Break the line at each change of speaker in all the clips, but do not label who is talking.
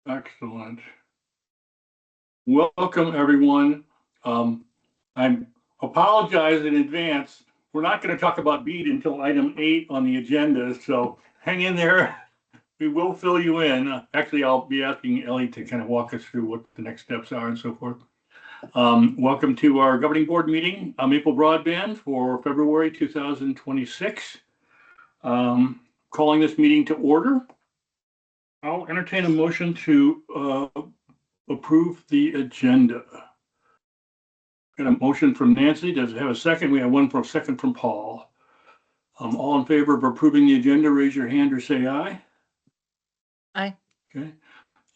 Excellent. Welcome, everyone. I apologize in advance. We're not going to talk about BEAD until item 8 on the agenda, so hang in there. We will fill you in. Actually, I'll be asking Ellie to kind of walk us through what the next steps are and so forth. Welcome to our governing board meeting, Maple Broadband for February 2026. Calling this meeting to order. I'll entertain a motion to approve the agenda. Got a motion from Nancy. Does it have a second? We have one for a second from Paul. All in favor of approving the agenda, raise your hand or say aye.
Aye.
Okay.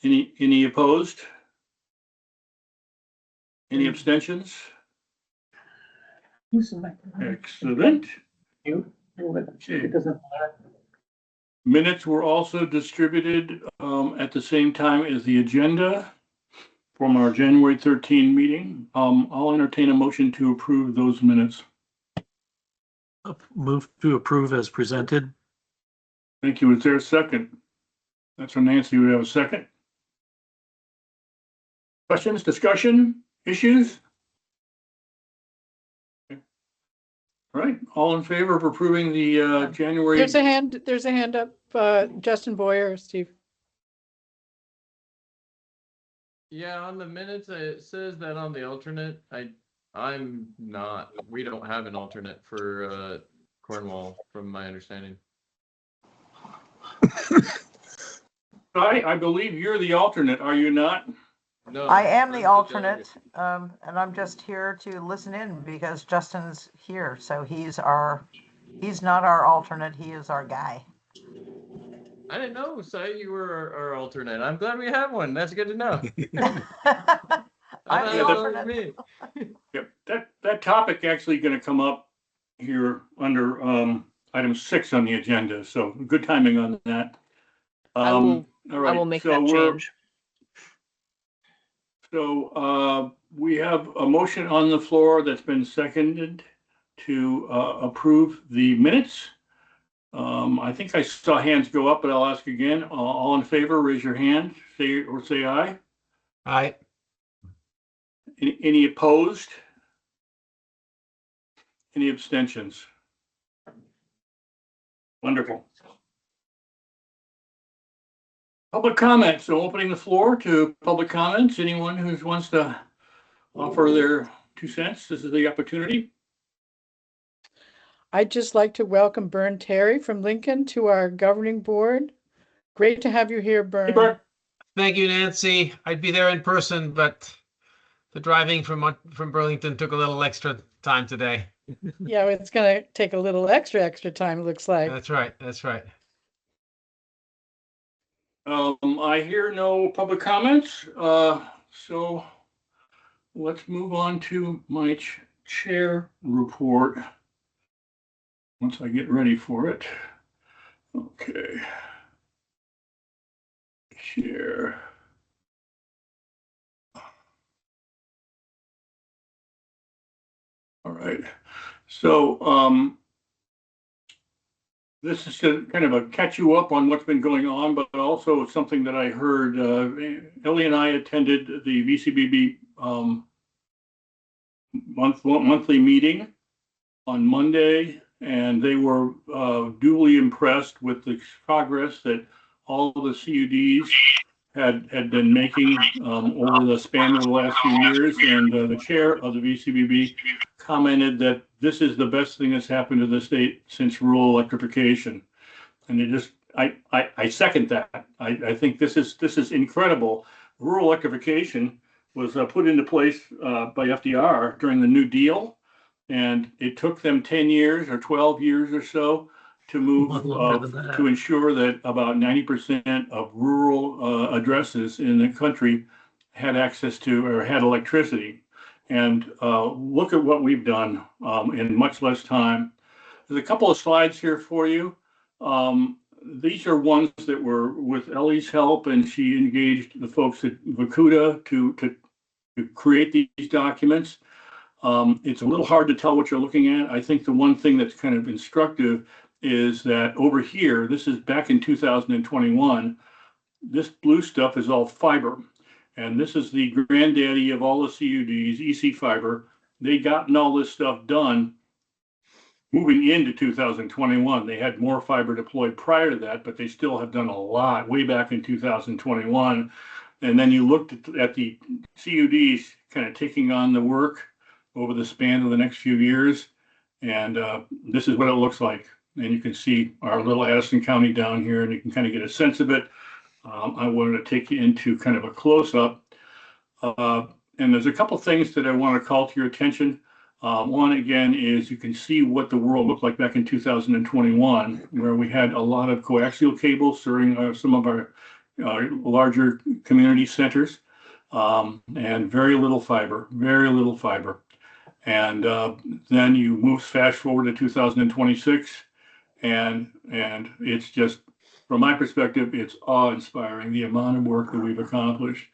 Any opposed? Any abstentions? Excellent. Okay. Minutes were also distributed at the same time as the agenda from our January 13 meeting. I'll entertain a motion to approve those minutes.
Move to approve as presented.
Thank you. Is there a second? That's from Nancy. We have a second. Questions, discussion, issues? Okay. All right. All in favor of approving the January?
There's a hand up, Justin Boyer, Steve.
Yeah, on the minutes, it says that on the alternate, I'm not, we don't have an alternate for Cornwall, from my understanding.
I believe you're the alternate, are you not?
No,
I am the
I'm
alternate, and I'm just here to listen in because Justin's here. So he's not our alternate. He is our guy.
I didn't know, Sai, you were our alternate. I'm glad we have one. That's good to know.
I'm the alternate.
Yep. That topic actually going to come up here under item 6 on the agenda. So good timing on that. All right.
I will make that change.
So we have a motion on the floor that's been seconded to approve the minutes. I think I saw hands go up, but I'll ask again. All in favor, raise your hand. Say aye.
Aye.
Any opposed? Any abstentions? Wonderful. Public comments. So opening the floor to public comments. Anyone who wants to offer their 2 cents, this is the opportunity.
I'd just like to welcome Bern Terry from Lincoln to our governing board. Great to have you here, Bern.
Hey, Bern.
Thank you, Nancy. I'd be there in person, but the driving from Burlington took a little extra time today.
Yeah, it's going to take a little extra time, it looks like.
That's right. That's right.
I hear no public comments, so let's move on to my chair report once I get ready for it. Okay. Share. All right. So this is kind of a catch you up on what's been going on, but also something that I heard. Ellie and I attended the VCBB monthly meeting on Monday, and they were duly impressed with the progress that all the CUDs had been making over the span of the last few years. And the chair of the VCBB commented that this is the best thing that's happened to the state since rural electrification. And it just, I second that. I think this is incredible. Rural electrification was put into place by FDR during the New Deal, and it took them 10 years or 12 years or so to move to ensure that about 90% of rural addresses in the country had access to or had electricity. And look at what we've done in much less time. There's a couple of slides here for you. These are ones that were with Ellie's help, and she engaged the folks at Vacuda to create these documents. It's a little hard to tell what you're looking at. I think the one thing that's kind of instructive is that over here, this is back in 2021, this blue stuff is all fiber. And this is the granddaddy of all the CUDs, EC Fiber. They gotten all this stuff done moving into 2021. They had more fiber deployed prior to that, but they still have done a lot way back in 2021. And then you looked at the CUDs kind of taking on the work over the span of the next few years. And this is what it looks like. And you can see our little Addison County down here, and you can kind of get a sense of it. I wanted to take you into kind of a close-up. And there's a couple things that I want to call to your attention. One, again, is you can see what the world looked like back in 2021, where we had a lot of coaxial cables serving some of our larger community centers, and very little fiber. And then you move fast forward to 2026, and it's just, from my perspective, it's awe-inspiring, the amount of work that we've accomplished.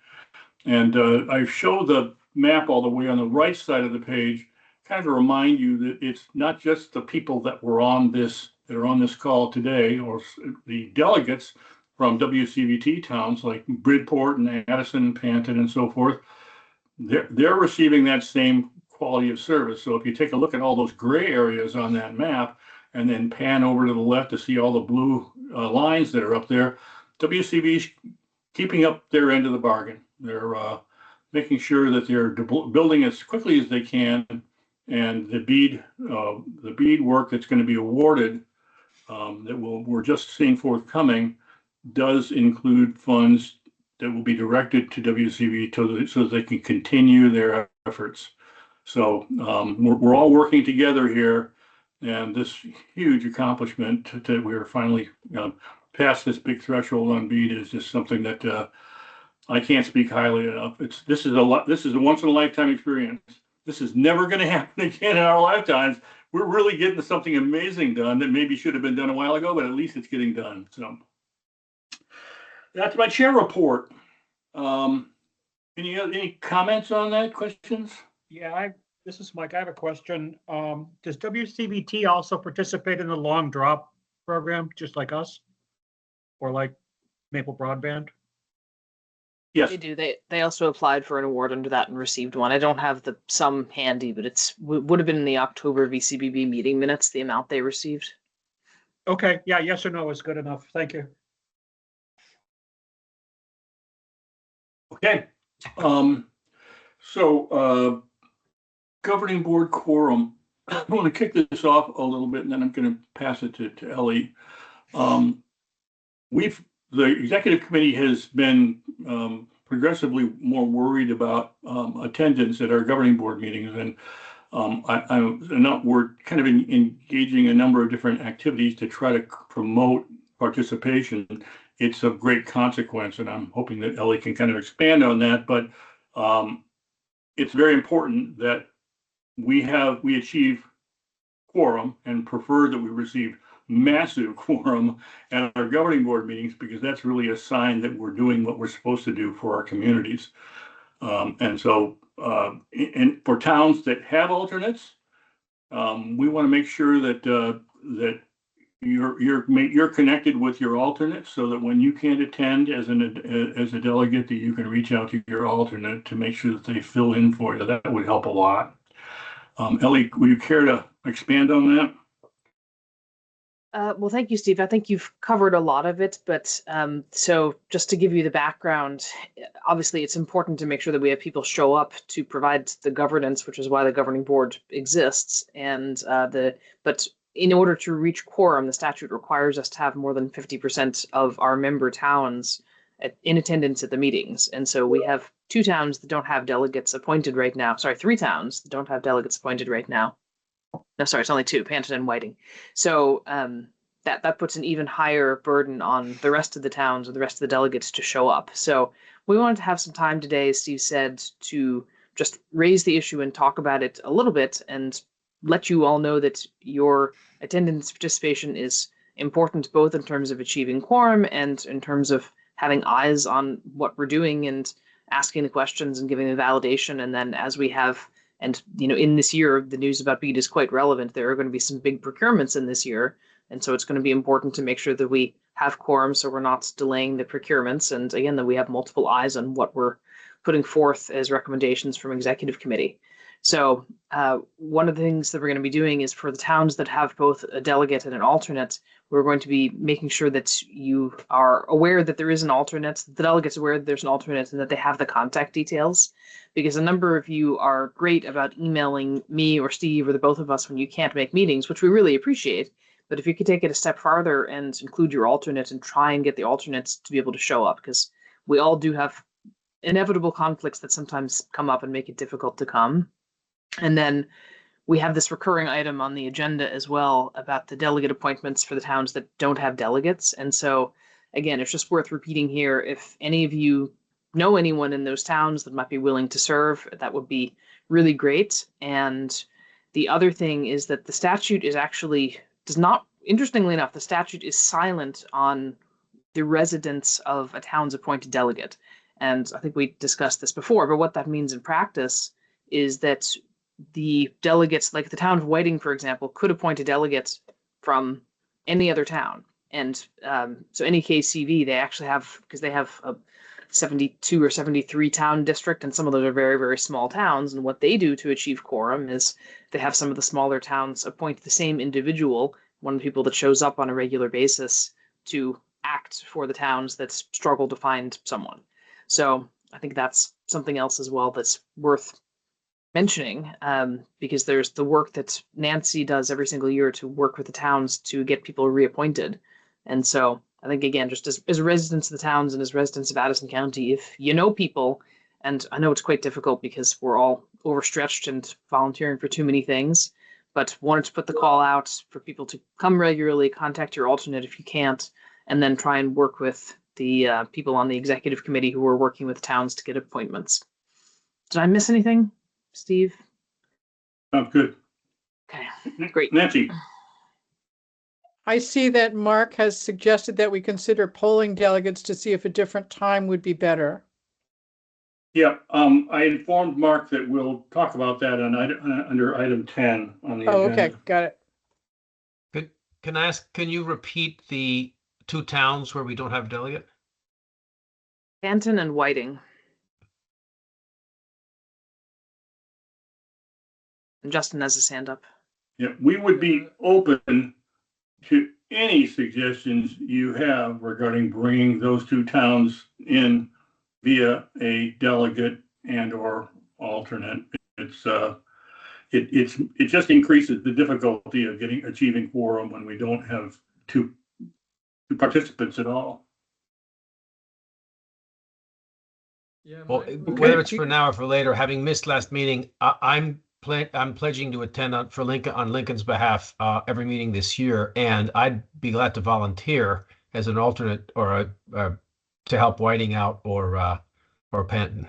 And I show the map all the way on the right side of the page, kind of to remind you that it's not just the people that were on this, that are on this call today, or the delegates from WCVT towns like Bridport and Addison, Panton, and so forth. They're receiving that same quality of service. So if you take a look at all those gray areas on that map, and then pan over to the left to see all the blue lines that are up there, WCV's keeping up their end of the bargain. They're making sure that they're building as quickly as they can, and the BEAD work that's going to be awarded that we're just seeing forthcoming does include funds that will be directed to WCV so that they can continue their efforts. So we're all working together here, and this huge accomplishment that we're finally past this big threshold on BEAD is just something that I can't speak highly enough. This is a once in a lifetime experience. This is never going to happen again in our lifetimes. We're really getting something amazing done that maybe should have been done a while ago, but at least it's getting done. So that's my chair report. Any comments on that? Questions?
Yeah, this is Mike. I have a question. Does WCVT also participate in the long drop program, just like us, or like Maple Broadband?
Yes.
They do. They also applied for an award under that and received one. I don't have the sum handy, but would have been in the October VCBB meeting minutes, the amount they received.
Okay, yeah, yes or no is good enough. Thank you.
Okay. Governing board quorum. I want to kick this off a little bit, and then I'm going to pass it to Ellie. The executive committee has been progressively more worried about attendance at our governing board meetings, and we're kind of engaging a number of different activities to try to promote participation. It's of great consequence, and I'm hoping that Ellie can kind of expand on that. But it's very important that we achieve quorum, and prefer that we receive massive quorum at our governing board meetings, because that's really a sign that we're doing what we're supposed to do for our communities. And for towns that have alternates, we want to make sure that you're connected with your alternates, so that when you can't attend as a delegate, that you can reach out to your alternate to make sure that they fill in for you. That would help a lot. Ellie, would you care to expand on that?
Well, thank you, Steve. I think you've covered a lot of it, but so just to give you the background, obviously it's important to make sure that we have people show up to provide the governance, which is why the governing board exists. And but in order to reach quorum, the statute requires us to have more than 50% of our member towns in attendance at the meetings. And so we have 2 towns that don't have delegates appointed right now. Sorry, 3 towns that don't have delegates appointed right now. No, sorry, it's only 2, Panton and Whiting. So that puts an even higher burden on the rest of the towns or the rest of the delegates to show up. So we wanted to have some time today, as Steve said, to just raise the issue and talk about it a little bit, and let you all know that your attendance participation is important, both in terms of achieving quorum and in terms of having eyes on what we're doing and asking the questions and giving the validation. And then as we have, and in this year, the news about BEAD is quite relevant. There are going to be some big procurements in this year. And so it's going to be important to make sure that we have quorum, so we're not delaying the procurements. And again, that we have multiple eyes on what we're putting forth as recommendations from executive committee. So one of the things that we're going to be doing is for the towns that have both a delegate and an alternate, we're going to be making sure that you are aware that there is an alternate, the delegate's aware that there's an alternate, and that they have the contact details. Because a number of you are great about emailing me or Steve or the both of us when you can't make meetings, which we really appreciate. But if you could take it a step farther and include your alternate and try and get the alternates to be able to show up, because we all do have inevitable conflicts that sometimes come up and make it difficult to come. And then we have this recurring item on the agenda as well about the delegate appointments for the towns that don't have delegates. And so, again, it's just worth repeating here. If any of you know anyone in those towns that might be willing to serve, that would be really great. And the other thing is that the statute is actually does not, interestingly enough, the statute is silent on the residence of a town's appointed delegate. And I think we discussed this before, but what that means in practice is that the delegates, like the town of Whiting, for example, could appoint a delegate from any other town. And so any KCV, they actually have, because they have a 72 or 73 town district, and some of those are very, very small towns. And what they do to achieve quorum is they have some of the smaller towns appoint the same individual, one of the people that shows up on a regular basis, to act for the towns that struggle to find someone. So I think that's something else as well that's worth mentioning, because there's the work that Nancy does every single year to work with the towns to get people reappointed. And so I think, again, just as residents of the towns and as residents of Addison County, if you know people, and I know it's quite difficult because we're all overstretched and volunteering for too many things, but wanted to put the call out for people to come regularly, contact your alternate if you can't, and then try and work with the people on the executive committee who are working with towns to get appointments. Did I miss anything, Steve?
Sounds good.
Okay, great.
Nancy?
I see that Mark has suggested that we consider polling delegates to see if a different time would be better.
Yeah, I informed Mark that we'll talk about that on under item 10 on the
Oh,
agenda.
okay, got it.
Can I ask, can you repeat the two towns where we don't have a delegate?
Danton and Whiting. And Justin has his hand up.
Yeah, we would be open to any suggestions you have regarding bringing those two towns in via a delegate and or alternate. It just increases the difficulty of achieving quorum when we don't have two participants at all.
Yeah,
Well, whether it's for now or for later, having missed last meeting, I'm pledging to attend on Lincoln's behalf every meeting this year, and I'd be glad to volunteer as an alternate or to help Whiting out or Panton.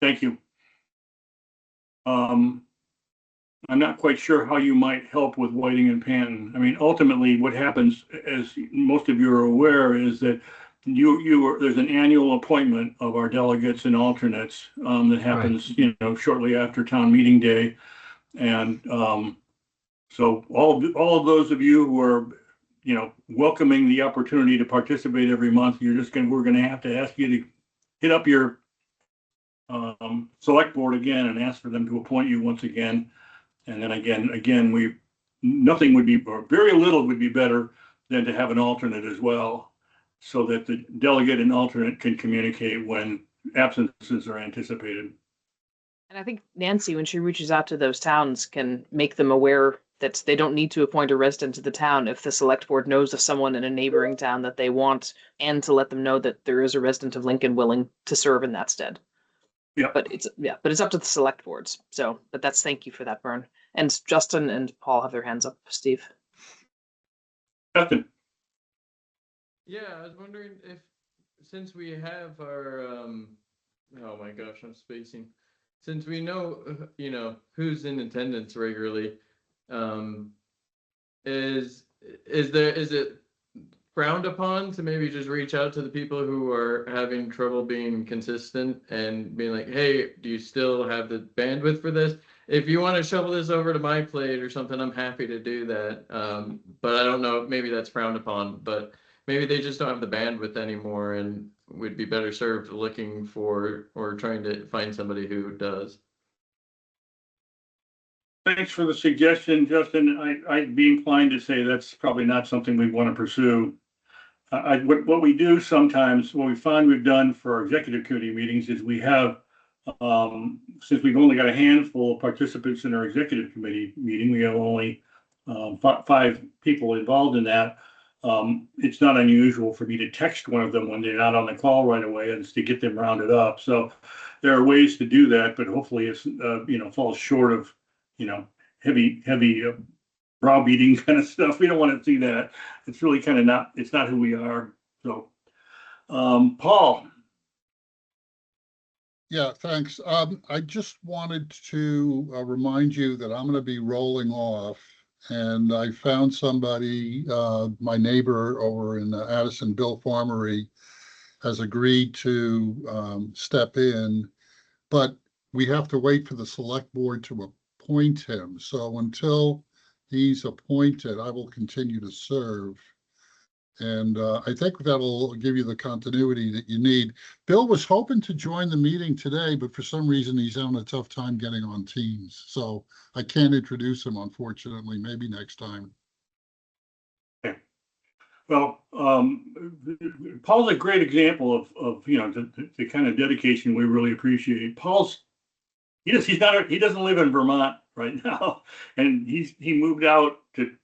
Thank you. I'm not quite sure how you might help with Whiting and Panton. I mean, ultimately, what happens, as most of you are aware, is that there's an annual appointment of our delegates and alternates that happens, right, shortly after town meeting day, and so all of those of you who are, welcoming the opportunity to participate every month, we're going to have to ask you to hit up your select board again and ask for them to appoint you once again. And then again, nothing would be, or very little would be better than to have an alternate as well, so that the delegate and alternate can communicate when absences are anticipated.
And I think Nancy, when she reaches out to those towns, can make them aware that they don't need to appoint a resident to the town if the select board knows of someone in a neighboring town that they want, and to let them know that there is a resident of Lincoln willing to serve in that stead.
Yeah.
But it's up to the select boards. So, but thank you for that, Bern. And Justin and Paul have their hands up. Steve.
Justin.
Yeah, I was wondering if, since we have our, oh my gosh, I'm spacing. Since we know, who's in attendance regularly, is it frowned upon to maybe just reach out to the people who are having trouble being consistent and being like, hey, do you still have the bandwidth for this? if you want to shovel this over to my plate or something, I'm happy to do that. But I don't know, maybe that's frowned upon, but maybe they just don't have the bandwidth anymore and would be better served looking for or trying to find somebody who does.
Thanks for the suggestion, Justin. I'd be inclined to say that's probably not something we want to pursue. What we do sometimes, what we find we've done for our executive committee meetings is we have, since we've only got a handful of participants in our executive committee meeting, we have only 5 people involved in that. It's not unusual for me to text one of them when they're not on the call right away and to get them rounded up. So there are ways to do that, but hopefully it's, falls short of, heavy browbeating kind of stuff. We don't want to see that. It's really kind of not, it's not who we are. So, Paul.
Yeah, thanks. I just wanted to remind you that I'm going to be rolling off, and I found somebody, my neighbor over in Addison, Bill Farmery, has agreed to step in, but we have to wait for the select board to appoint him. So until he's appointed, I will continue to serve. And I think that'll give you the continuity that you need. Bill was hoping to join the meeting today, but for some reason he's having a tough time getting on Teams. So I can't introduce him, unfortunately. Maybe next time.
Okay. Well, Paul's a great example of the kind of dedication we really appreciate. He doesn't live in Vermont right now, and he moved out to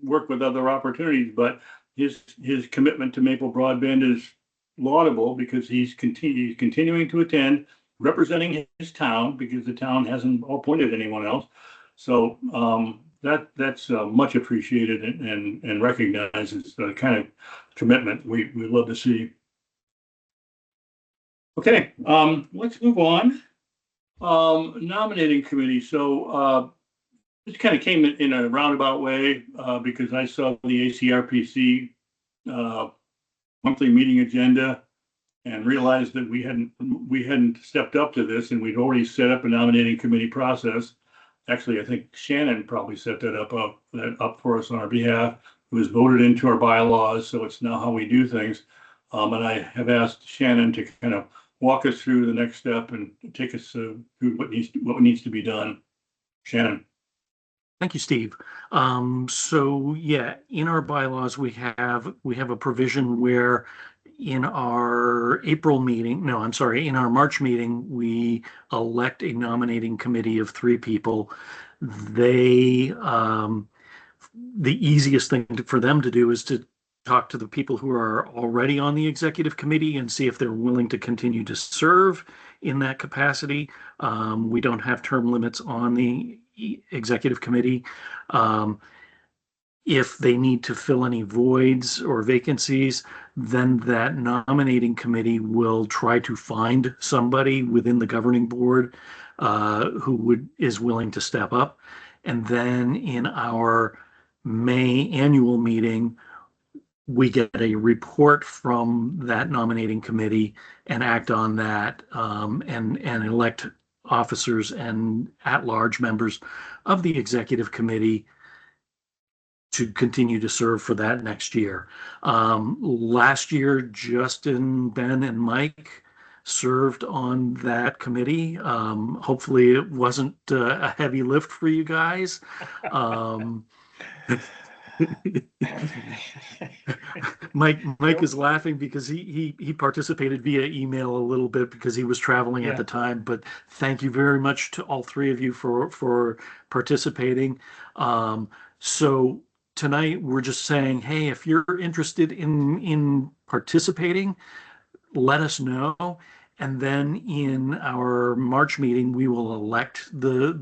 work with other opportunities, but his commitment to Maple Broadband is laudable because he's continuing to attend, representing his town because the town hasn't appointed anyone else. So that's much appreciated and recognizes the kind of commitment we love to see. Okay, let's move on. Nominating committee. So this kind of came in a roundabout way because I saw the ACRPC monthly meeting agenda and realized that we hadn't stepped up to this, and we'd already set up a nominating committee process. Actually, I think Shannon probably set that up for us on our behalf. It was voted into our bylaws, so it's now how we do things. And I have asked Shannon to kind of walk us through the next step and take us through what needs to be done. Shannon.
Thank you, Steve. So yeah, in our bylaws, we have a provision where in our in our March meeting, we elect a nominating committee of 3 people. The easiest thing for them to do is to talk to the people who are already on the executive committee and see if they're willing to continue to serve in that capacity. We don't have term limits on the executive committee. If they need to fill any voids or vacancies, then that nominating committee will try to find somebody within the governing board who is willing to step up. And then in our May annual meeting, we get a report from that nominating committee and act on that and elect officers and at-large members of the executive committee to continue to serve for that next year. Last year, Justin, Ben, and Mike served on that committee. Hopefully it wasn't a heavy lift for you guys. Mike is laughing because he participated via email a little bit because he was traveling at the time. But thank you very much to all 3 of you for participating. So tonight we're just saying, hey, if you're interested in participating, let us know. And then in our March meeting, we will elect the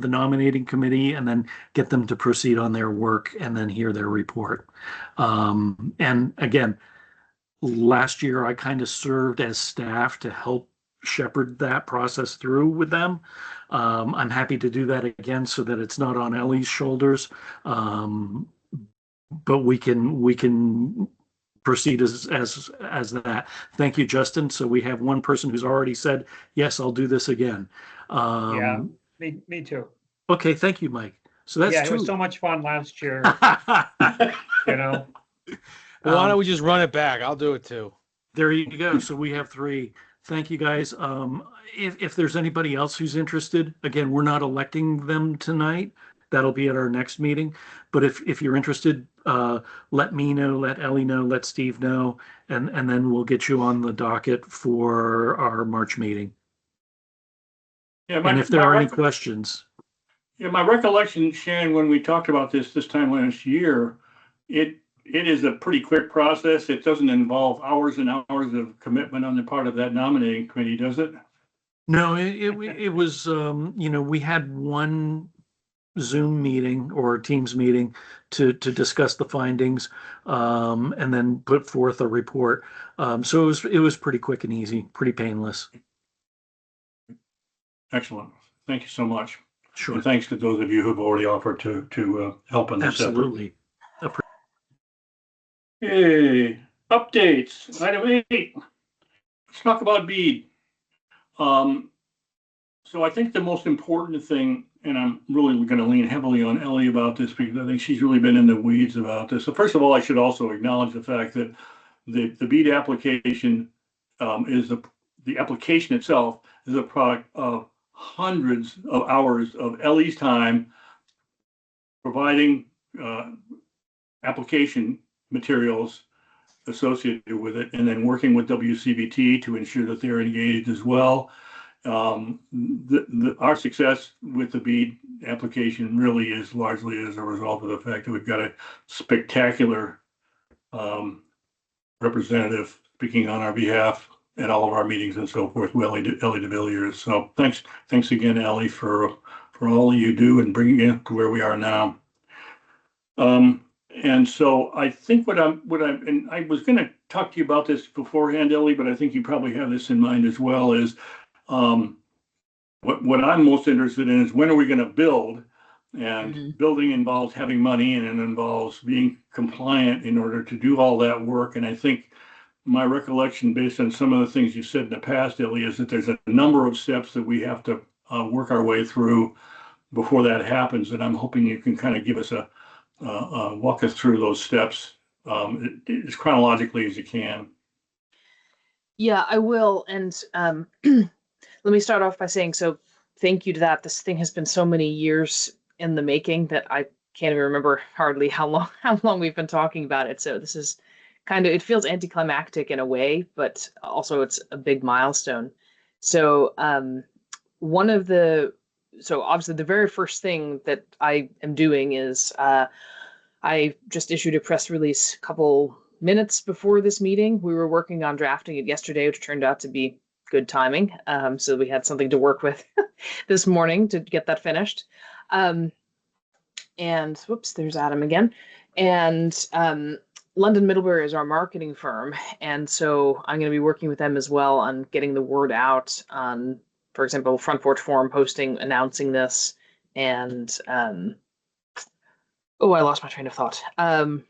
nominating committee and then get them to proceed on their work and then hear their report. And again, last year I kind of served as staff to help shepherd that process through with them. I'm happy to do that again so that it's not on Ellie's shoulders. But we can proceed as that. Thank you, Justin. So we have one person who's already said, yes, I'll do this again.
Yeah. Me too.
Okay, thank you, Mike. So that's
Yeah, it
two.
was so much fun last year, you know?
Why don't we just run it back? I'll do it too.
There you go. So we have three. Thank you, guys. If there's anybody else who's interested, again, we're not electing them tonight. That'll be at our next meeting. But if you're interested, let me know, let Ellie know, let Steve know, and then we'll get you on the docket for our March meeting.
Yeah,
And if there are any questions.
Yeah, my recollection, Shannon, when we talked about this time last year, it is a pretty quick process. It doesn't involve hours and hours of commitment on the part of that nominating committee, does it?
No, it was, we had one Zoom meeting or Teams meeting to discuss the findings, and then put forth a report. So it was pretty quick and easy, pretty painless.
Excellent. Thank you so much.
Sure.
And thanks to those of you who've already offered to help in this
Absolutely.
effort. Hey, updates. Item 8. Let's talk about BEAD. So I think the most important thing, and I'm really going to lean heavily on Ellie about this because I think she's really been in the weeds about this. So first of all, I should also acknowledge the fact that the BEAD application the application itself is a product of hundreds of hours of Ellie's time providing application materials associated with it, and then working with WCBT to ensure that they're engaged as well. Our success with the BEAD application really is largely as a result of the fact that we've got a spectacular representative speaking on our behalf at all of our meetings and so forth, Ellie de Villiers. So thanks again, Ellie, for all you do and bringing it to where we are now. And so I think and I was going to talk to you about this beforehand, Ellie, but I think you probably have this in mind as well, is what I'm most interested in is when are we going to build? And building involves having money, and it involves being compliant in order to do all that work. And I think my recollection, based on some of the things you said in the past, Ellie, is that there's a number of steps that we have to work our way through before that happens. And I'm hoping you can kind of give us walk us through those steps as chronologically as you can.
Yeah, I will. And let me start off by saying, so thank you to that. This thing has been so many years in the making that I can't even remember hardly how long we've been talking about it. So this is it feels anticlimactic in a way, but also it's a big milestone. So so obviously the very first thing that I am doing is I just issued a press release a couple minutes before this meeting. We were working on drafting it yesterday, which turned out to be good timing. So we had something to work with this morning to get that finished. And whoops, there's Adam again. And London Middlebury is our marketing firm. And so I'm going to be working with them as well on getting the word out on, for example, Front Porch Forum posting, announcing this. And I lost my train of thought. And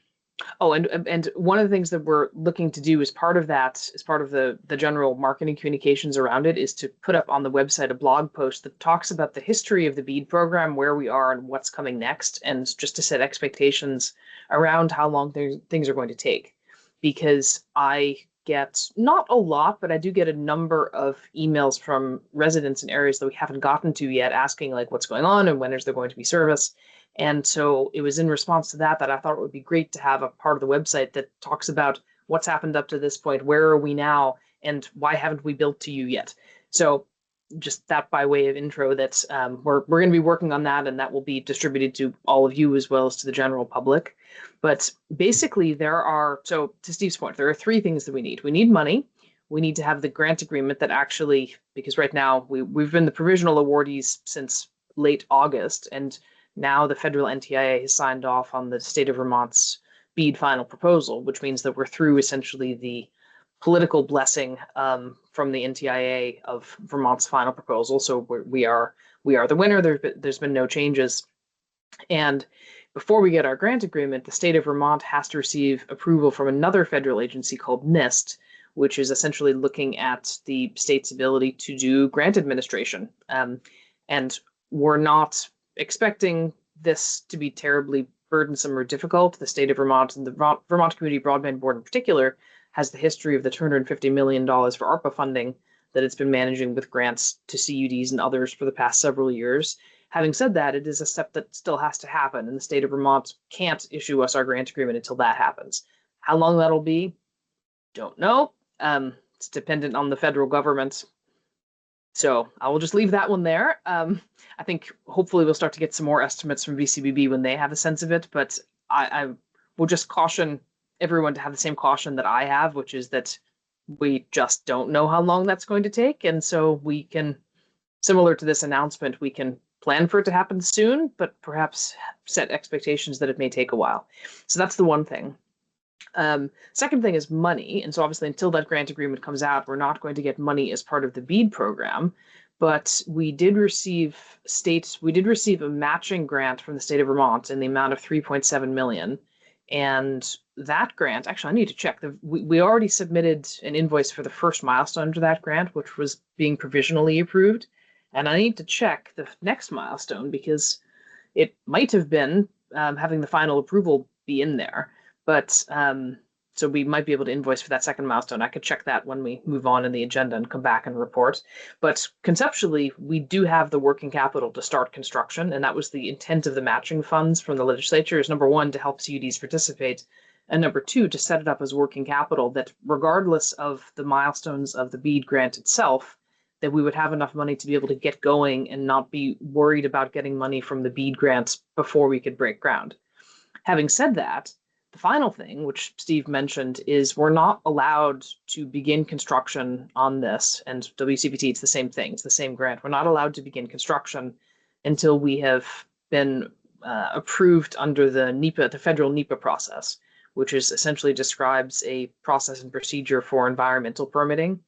one of the things that we're looking to do as part of that, as part of the general marketing communications around it, is to put up on the website a blog post that talks about the history of the BEAD program, where we are and what's coming next, and just to set expectations around how long things are going to take. Because I get, not a lot, but I do get a number of emails from residents in areas that we haven't gotten to yet, asking like what's going on and when is there going to be service. And so it was in response to that I thought it would be great to have a part of the website that talks about what's happened up to this point, where are we now, and why haven't we built to you yet? So just that by way of intro, that we're going to be working on that, and that will be distributed to all of you as well as to the general public. But basically so to Steve's point, there are three things that we need. We need money. We need to have the grant agreement that actually, because right now we've been the provisional awardees since late August, and now the federal NTIA has signed off on the state of Vermont's BEAD final proposal, which means that we're through essentially the political blessing from the NTIA of Vermont's final proposal. So we are the winner. There's been no changes. And before we get our grant agreement, the state of Vermont has to receive approval from another federal agency called NIST, which is essentially looking at the state's ability to do grant administration. And we're not expecting this to be terribly burdensome or difficult. The state of Vermont and the Vermont Community Broadband Board in particular has the history of the $250 million for ARPA funding that it's been managing with grants to CUDs and others for the past several years. Having said that, it is a step that still has to happen, and the state of Vermont can't issue us our grant agreement until that happens. How long that'll be, don't know. It's dependent on the federal government. So I will just leave that one there. I think hopefully we'll start to get some more estimates from VCBB when they have a sense of it, but I will just caution everyone to have the same caution that I have, which is that we just don't know how long that's going to take. And so we can, similar to this announcement, we can plan for it to happen soon, but perhaps set expectations that it may take a while. So that's the one thing. Second thing is money. And so obviously until that grant agreement comes out, we're not going to get money as part of the BEAD program, but we did receive a matching grant from the state of Vermont in the amount of 3.7 million. And that grant, actually, I need to check. We already submitted an invoice for the first milestone to that grant, which was being provisionally approved. And I need to check the next milestone because it might have been having the final approval be in there. But so we might be able to invoice for that second milestone. I could check that when we move on in the agenda and come back and report. But conceptually, we do have the working capital to start construction. And that was the intent of the matching funds from the legislature is number one, to help CUDs participate. And number two, to set it up as working capital that regardless of the milestones of the BEAD grant itself, that we would have enough money to be able to get going and not be worried about getting money from the BEAD grants before we could break ground. Having said that, the final thing, which Steve mentioned, is we're not allowed to begin construction on this. And WCPT, it's the same thing. It's the same grant. We're not allowed to begin construction until we have been approved under the NEPA, the federal NEPA process, which is essentially describes a process and procedure for environmental permitting.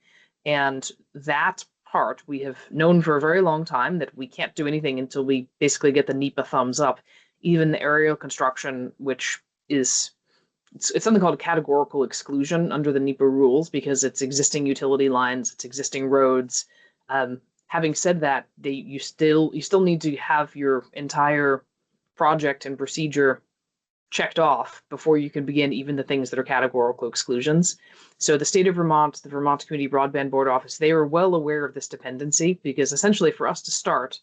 And that part we have known for a very long time that we can't do anything until we basically get the NEPA thumbs up. Even the aerial construction, which is it's something called a categorical exclusion under the NEPA rules because it's existing utility lines, it's existing roads. Having said that, you still need to have your entire project and procedure checked off before you can begin even the things that are categorical exclusions. So the state of Vermont, the Vermont Community Broadband Board Office, they are well aware of this dependency because essentially for us to start,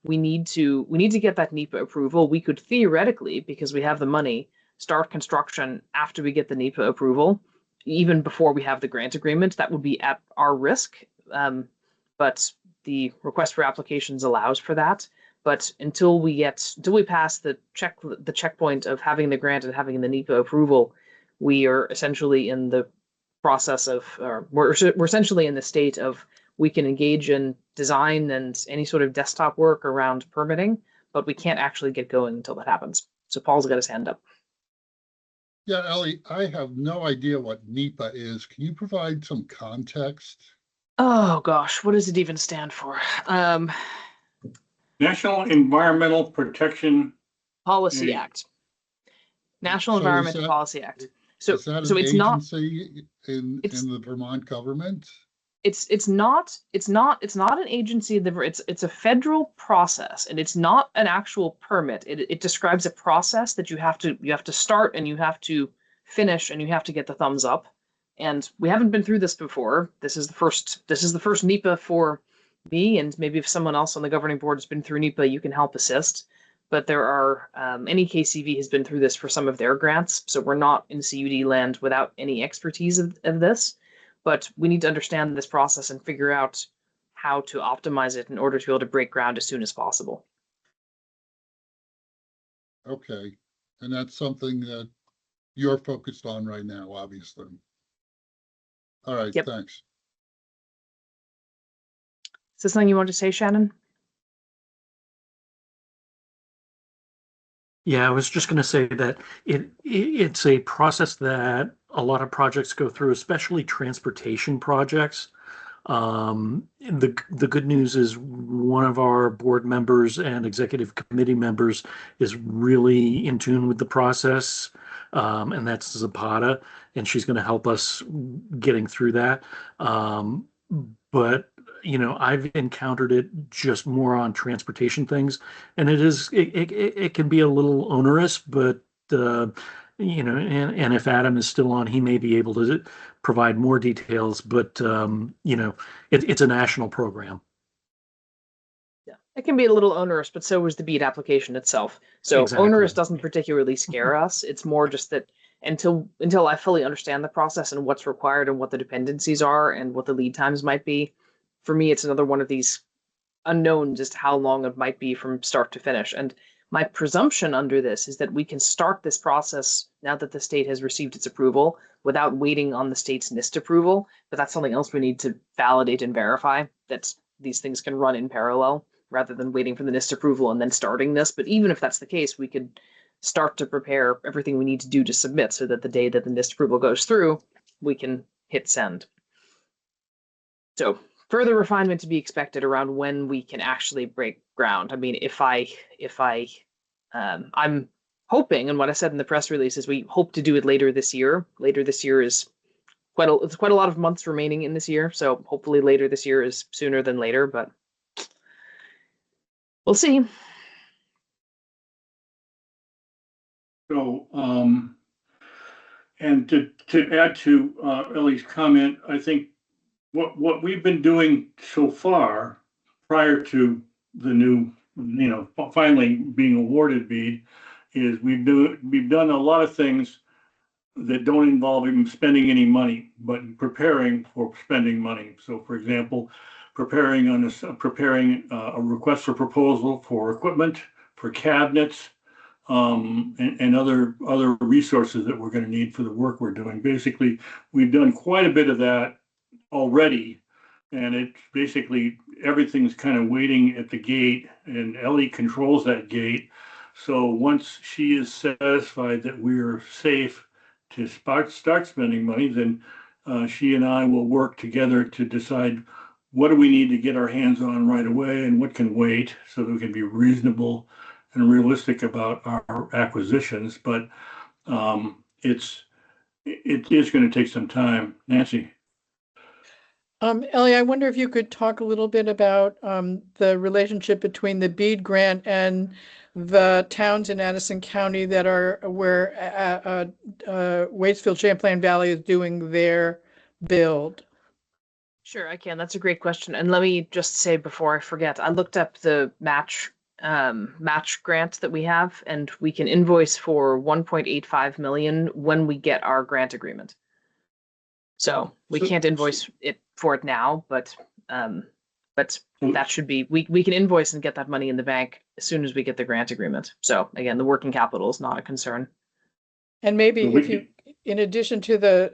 we need to get that NEPA approval. We could theoretically, because we have the money, start construction after we get the NEPA approval, even before we have the grant agreement. That would be at our risk, but the request for applications allows for that. But until we pass the checkpoint of having the grant and having the NEPA approval, we are essentially in the process of, we're essentially in the state of we can engage in design and any sort of desktop work around permitting, but we can't actually get going until that happens. So Paul's got his hand up.
Yeah, Ellie, I have no idea what NEPA is. Can you provide some context?
Oh gosh, what does it even stand for?
National Environmental Protection
Policy
Yeah.
Act. National
So is
Environmental
that-
Policy Act. So
Is that
so
an
it's not
agency in the Vermont government?
it's not an agency. It's a federal process, and it's not an actual permit. It describes a process that you have to start and you have to finish and you have to get the thumbs up. And we haven't been through this before. This is the first NEPA for me, and maybe if someone else on the governing board has been through NEPA, you can help assist. But there are NEKCV has been through this for some of their grants, so we're not in CUD land without any expertise of this. But we need to understand this process and figure out how to optimize it in order to be able to break ground as soon as possible.
Okay, and that's something that you're focused on right now, obviously. All right,
Yep.
thanks.
Is this something you want to say, Shannon?
Yeah, I was just going to say that it's a process that a lot of projects go through, especially transportation projects. The good news is one of our board members and executive committee members is really in tune with the process, and that's Zapata, and she's going to help us getting through that. But I've encountered it just more on transportation things, and it can be a little onerous, but and if Adam is still on, he may be able to provide more details, but it's a national program.
Yeah, it can be a little onerous, but so is the bead application itself. So
Exactly.
onerous doesn't particularly scare us. It's more just that until I fully understand the process and what's required and what the dependencies are and what the lead times might be, for me, it's another one of these unknowns as to how long it might be from start to finish. And my presumption under this is that we can start this process now that the state has received its approval without waiting on the state's NIST approval. But that's something else we need to validate and verify, that these things can run in parallel rather than waiting for the NIST approval and then starting this. But even if that's the case, we could start to prepare everything we need to do to submit so that the day that the NIST approval goes through, we can hit send. So further refinement to be expected around when we can actually break ground. I mean, I'm hoping, and what I said in the press release is we hope to do it later this year. Later this year is it's quite a lot of months remaining in this year, so hopefully later this year is sooner than later, but we'll see.
So, and to add to Ellie's comment, I think what we've been doing so far prior to the new, finally being awarded bead, is we've done a lot of things that don't involve even spending any money, but preparing for spending money. So, for example, preparing a request for proposal for equipment, for cabinets, and other resources that we're going to need for the work we're doing. Basically, we've done quite a bit of that already, and it's basically everything's kind of waiting at the gate, and Ellie controls that gate. So once she is satisfied that we're safe to start spending money, then she and I will work together to decide what do we need to get our hands on right away and what can wait, so that we can be reasonable and realistic about our acquisitions. But it is going to take some time. Nancy.
Ellie, I wonder if you could talk a little bit about the relationship between the BEAD grant and the towns in Addison County that are where Waitsfield Champlain Valley is doing their build.
Sure, I can. That's a great question. And let me just say before I forget, I looked up the match grant that we have, and we can invoice for 1.85 million when we get our grant agreement. So we can't invoice it for it now, but that should be, we can invoice and get that money in the bank as soon as we get the grant agreement. So again, the working capital is not a concern.
And maybe if you, in addition to the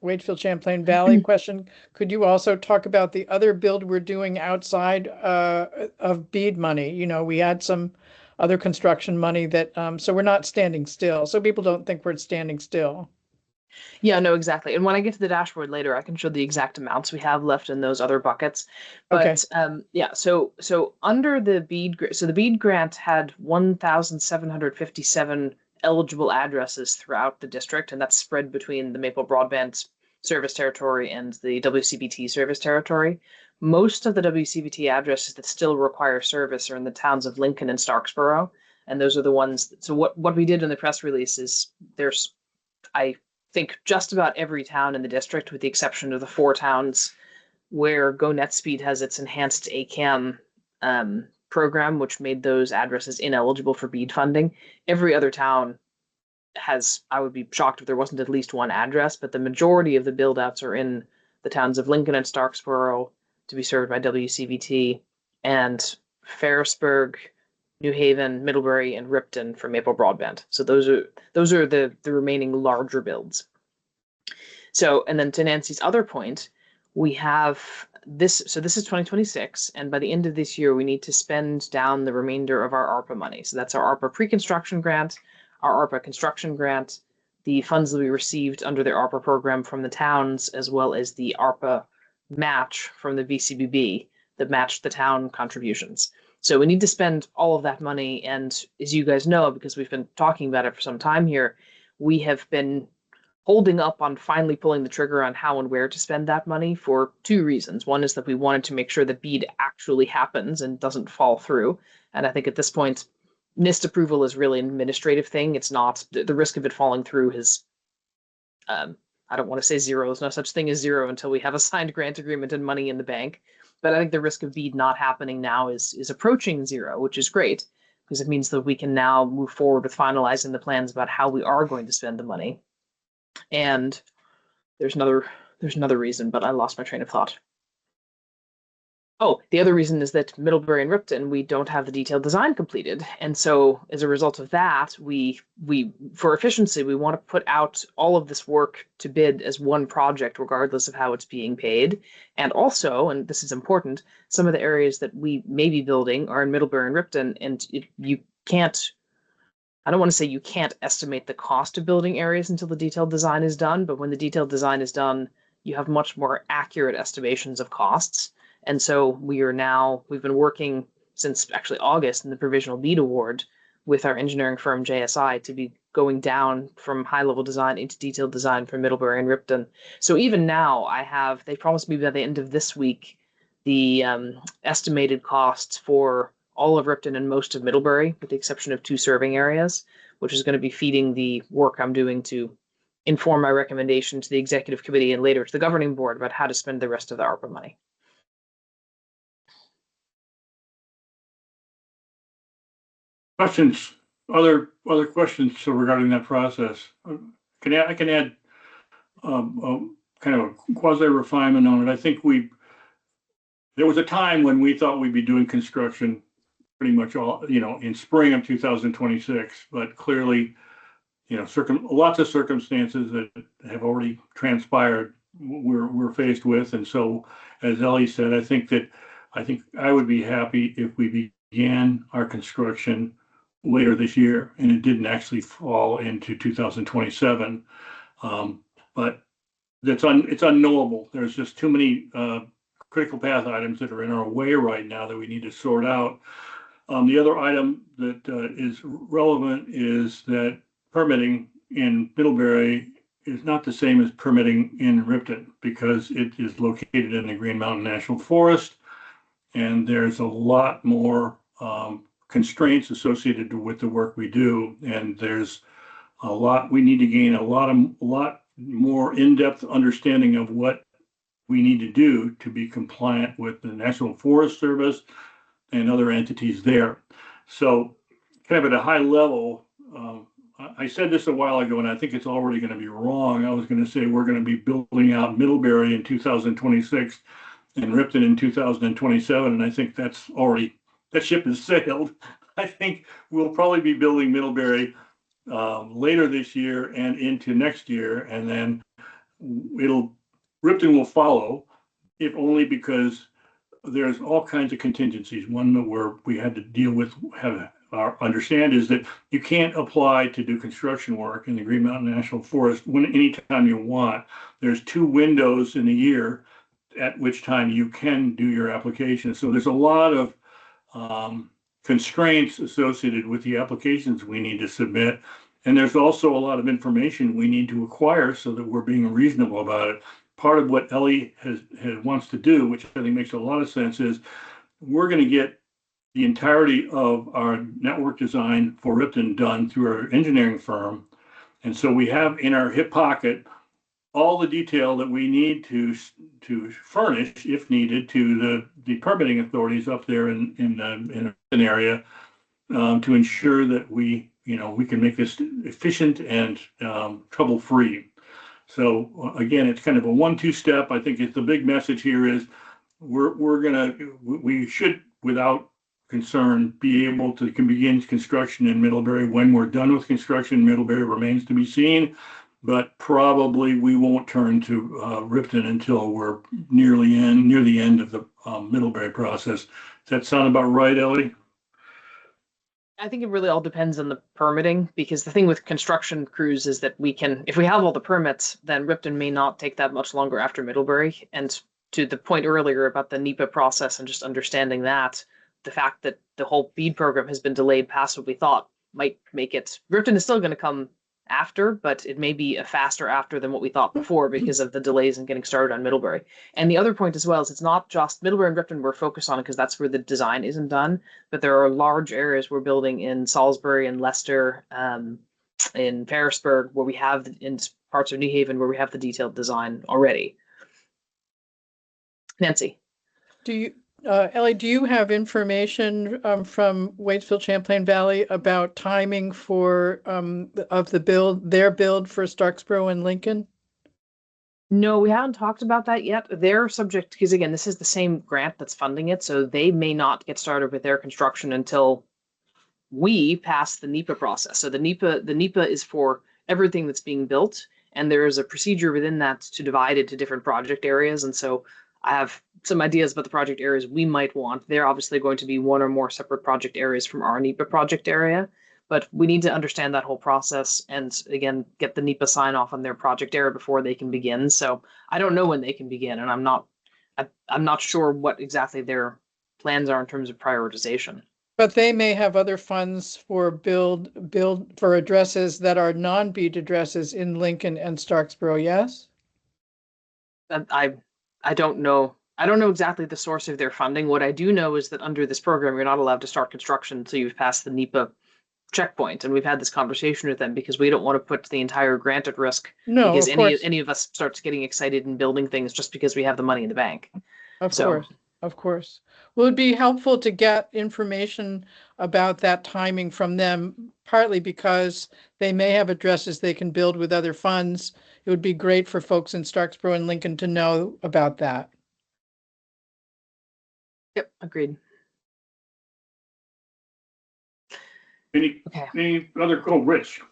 Waitsfield Champlain Valley question, could you also talk about the other build we're doing outside of BEAD money? We had some other construction money that, so we're not standing still. So people don't think we're standing still.
Yeah, no, exactly. And when I get to the dashboard later, I can show the exact amounts we have left in those other buckets. But yeah, so under the BEAD, so the BEAD grant had 1,757 eligible addresses throughout the district, and that's spread between the Maple Broadband service territory and the WCBT service territory. Most of the WCBT addresses that still require service are in the towns of Lincoln and Starksboro, and those are the ones. So what we did in the press release is there's, I think, just about every town in the district, with the exception of the 4 towns where GoNetspeed has its enhanced ACAM program, which made those addresses ineligible for BEAD funding. Every other town has, I would be shocked if there wasn't at least one address, but the majority of the build outs are in the towns of Lincoln and Starksboro to be served by WCBT, and Ferrisburg, New Haven, Middlebury, and Ripton for Maple Broadband. So those are the remaining larger builds. So, and then to Nancy's other point, we have this. So this is 2026, and by the end of this year, we need to spend down the remainder of our ARPA money. So that's our ARPA pre-construction grant, our ARPA construction grant, the funds that we received under the ARPA program from the towns, as well as the ARPA match from the VCBB that matched the town contributions. So we need to spend all of that money. And as you guys know, because we've been talking about it for some time here, we have been holding up on finally pulling the trigger on how and where to spend that money for two reasons. One is that we wanted to make sure that BEAD actually happens and doesn't fall through. And I think at this point, NIST approval is really an administrative thing. It's not the risk of it falling through is, I don't want to say zero. There's no such thing as zero until we have a signed grant agreement and money in the bank. But I think the risk of BEAD not happening now is approaching zero, which is great because it means that we can now move forward with finalizing the plans about how we are going to spend the money. And there's another reason, but I lost my train of thought. Oh, the other reason is that Middlebury and Ripton, we don't have the detailed design completed. And so as a result of that, we for efficiency, we want to put out all of this work to bid as one project, regardless of how it's being paid. And also, and this is important, some of the areas that we may be building are in Middlebury and Ripton, and you can't, I don't want to say you can't estimate the cost of building areas until the detailed design is done, but when the detailed design is done, you have much more accurate estimations of costs. And so we've been working since actually August in the provisional BEAD award with our engineering firm JSI to be going down from high level design into detailed design for Middlebury and Ripton. So even now they promised me by the end of this week, the estimated costs for all of Ripton and most of Middlebury, with the exception of 2 serving areas, which is going to be feeding the work I'm doing to inform my recommendation to the executive committee and later to the governing board about how to spend the rest of the ARPA money.
Questions, other questions regarding that process? I can add kind of a quasi refinement on it. I think there was a time when we thought we'd be doing construction pretty much all, in spring of 2026, but clearly, lots of circumstances that have already transpired we're faced with. And so, as Ellie said, I think I would be happy if we began our construction later this year and it didn't actually fall into 2027. But it's unknowable. There's just too many critical path items that are in our way right now that we need to sort out. The other item that is relevant is that permitting in Middlebury is not the same as permitting in Ripton because it is located in the Green Mountain National Forest, and there's a lot more constraints associated with the work we do, and there's a lot we need to gain a lot more in-depth understanding of what we need to do to be compliant with the National Forest Service and other entities there. So kind of at a high level, I said this a while ago, and I think it's already going to be wrong. I was going to say we're going to be building out Middlebury in 2026 and Ripton in 2027, and I think that ship has sailed. I think we'll probably be building Middlebury later this year and into next year, and then Ripton will follow, if only because there's all kinds of contingencies. One where we had to deal with, understand is that you can't apply to do construction work in the Green Mountain National Forest anytime you want. There's 2 windows in a year at which time you can do your application. So there's a lot of constraints associated with the applications we need to submit. And there's also a lot of information we need to acquire so that we're being reasonable about it. Part of what Ellie wants to do, which I think makes a lot of sense, is we're going to get the entirety of our network design for Ripton done through our engineering firm. And so we have in our hip pocket all the detail that we need to furnish, if needed, to the permitting authorities up there in an area to ensure that we can make this efficient and trouble-free. So again, it's kind of a 1-2 step. I think the big message here is we should, without concern, be able to begin construction in Middlebury. When we're done with construction in Middlebury remains to be seen, but probably we won't turn to Ripton until we're near the end of the Middlebury process. Does that sound about right, Ellie?
I think it really all depends on the permitting, because the thing with construction crews is that if we have all the permits, then Ripton may not take that much longer after Middlebury. And to the point earlier about the NEPA process and just understanding that, the fact that the whole BEAD program has been delayed past what we thought might make it, Ripton is still going to come after, but it may be a faster after than what we thought before because of the delays in getting started on Middlebury. And the other point as well is it's not just Middlebury and Ripton we're focused on because that's where the design isn't done, but there are large areas we're building in Salisbury and Leicester, in Ferrisburg, where we have, in parts of New Haven, where we have the detailed design already. Nancy.
Do you, Ellie, do you have information from Waitsfield Champlain Valley about timing for of their build for Starksboro and Lincoln?
No, we haven't talked about that yet. They're subject, because again, this is the same grant that's funding it, so they may not get started with their construction until we pass the NEPA process. So the NEPA is for everything that's being built, and there is a procedure within that to divide it to different project areas. And so I have some ideas about the project areas we might want. They're obviously going to be one or more separate project areas from our NEPA project area, but we need to understand that whole process and again, get the NEPA sign off on their project area before they can begin. So I don't know when they can begin, and I'm not sure what exactly their plans are in terms of prioritization.
But they may have other funds for build for addresses that are non-BEAD addresses in Lincoln and Starksboro, yes?
I don't know. I don't know exactly the source of their funding. What I do know is that under this program, you're not allowed to start construction until you've passed the NEPA checkpoint. And we've had this conversation with them because we don't want to put the entire grant at risk.
No,
because
of course.
any of us starts getting excited and building things just because we have the money in the bank.
Of course, of course. Well, it'd be helpful to get information about that timing from them, partly because they may have addresses they can build with other funds. It would be great for folks in Starksboro and Lincoln to know about that.
Yep, agreed.
Any other, Rich?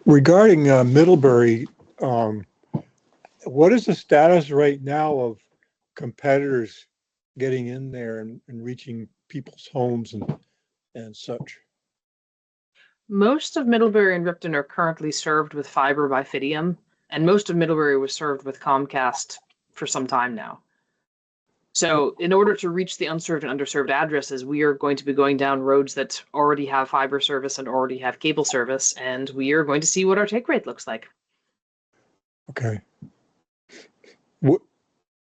Regarding Middlebury, what is the status right now of competitors getting in there and reaching people's homes and such?
Most of Middlebury and Ripton are currently served with fiber by Fidium, and most of Middlebury was served with Comcast for some time now. So in order to reach the unserved and underserved addresses, we are going to be going down roads that already have fiber service and already have cable service, and we are going to see what our take rate looks like.
Okay. What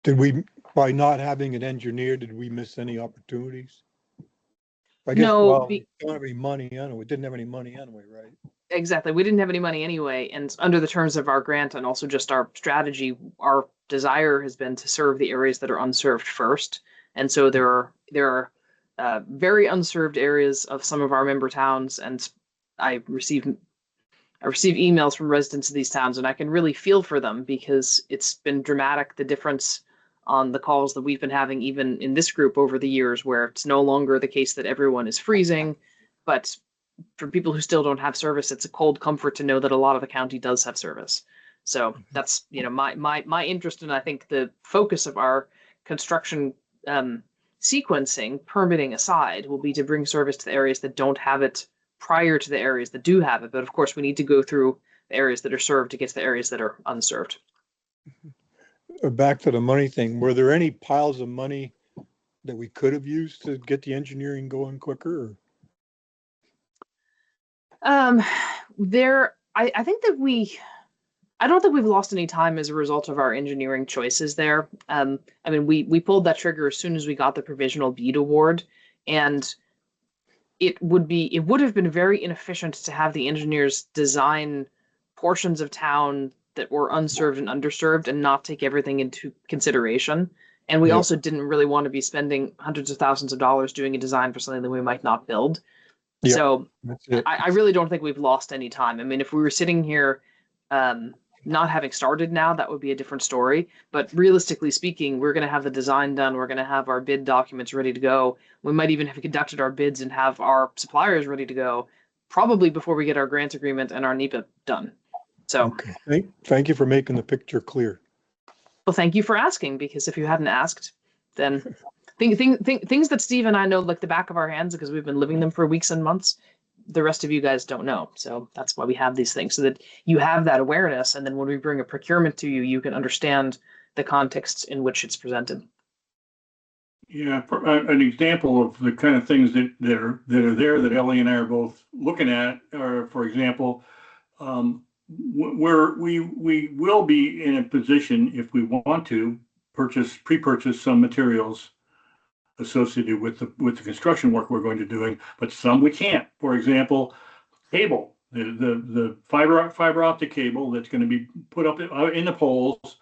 did we, by not having an engineer, did we miss any opportunities? I guess,
No,
well, we don't have any money anyway. We didn't have any money anyway, right?
Exactly. We didn't have any money anyway. And under the terms of our grant and also just our strategy, our desire has been to serve the areas that are unserved first. And so there are very unserved areas of some of our member towns. And I receive emails from residents of these towns, and I can really feel for them because it's been dramatic, the difference on the calls that we've been having, even in this group over the years, where it's no longer the case that everyone is freezing, but for people who still don't have service, it's a cold comfort to know that a lot of the county does have service. So that's, my interest, and I think the focus of our construction sequencing, permitting aside, will be to bring service to the areas that don't have it prior to the areas that do have it. But of course, we need to go through the areas that are served to get to the areas that are unserved.
Back to the money thing, were there any piles of money that we could have used to get the engineering going quicker?
I think that I don't think we've lost any time as a result of our engineering choices there. I mean, we pulled that trigger as soon as we got the provisional BEAD award, and it would have been very inefficient to have the engineers design portions of town that were unserved and underserved and not take everything into consideration. And we also didn't really want to be spending hundreds of thousands of dollars doing a design for something that we might not build. Yep. So I really don't think we've lost any time. I mean, if we were sitting here not having started now, that would be a different story. But realistically speaking, we're going to have the design done. We're going to have our bid documents ready to go. We might even have conducted our bids and have our suppliers ready to go, probably before we get our grant agreement and our NEPA done. So
thank you for making the picture clear.
Well, thank you for asking, because if you hadn't asked, then things that Steve and I know like the back of our hands because we've been living them for weeks and months, the rest of you guys don't know. So that's why we have these things, so that you have that awareness. And then when we bring a procurement to you, you can understand the context in which it's presented.
Yeah, an example of the kind of things that are there that Ellie and I are both looking at are, for example, where we will be in a position if we want to pre-purchase some materials associated with the construction work we're going to doing, but some we can't. For example, cable, the fiber optic cable that's going to be put up in the poles.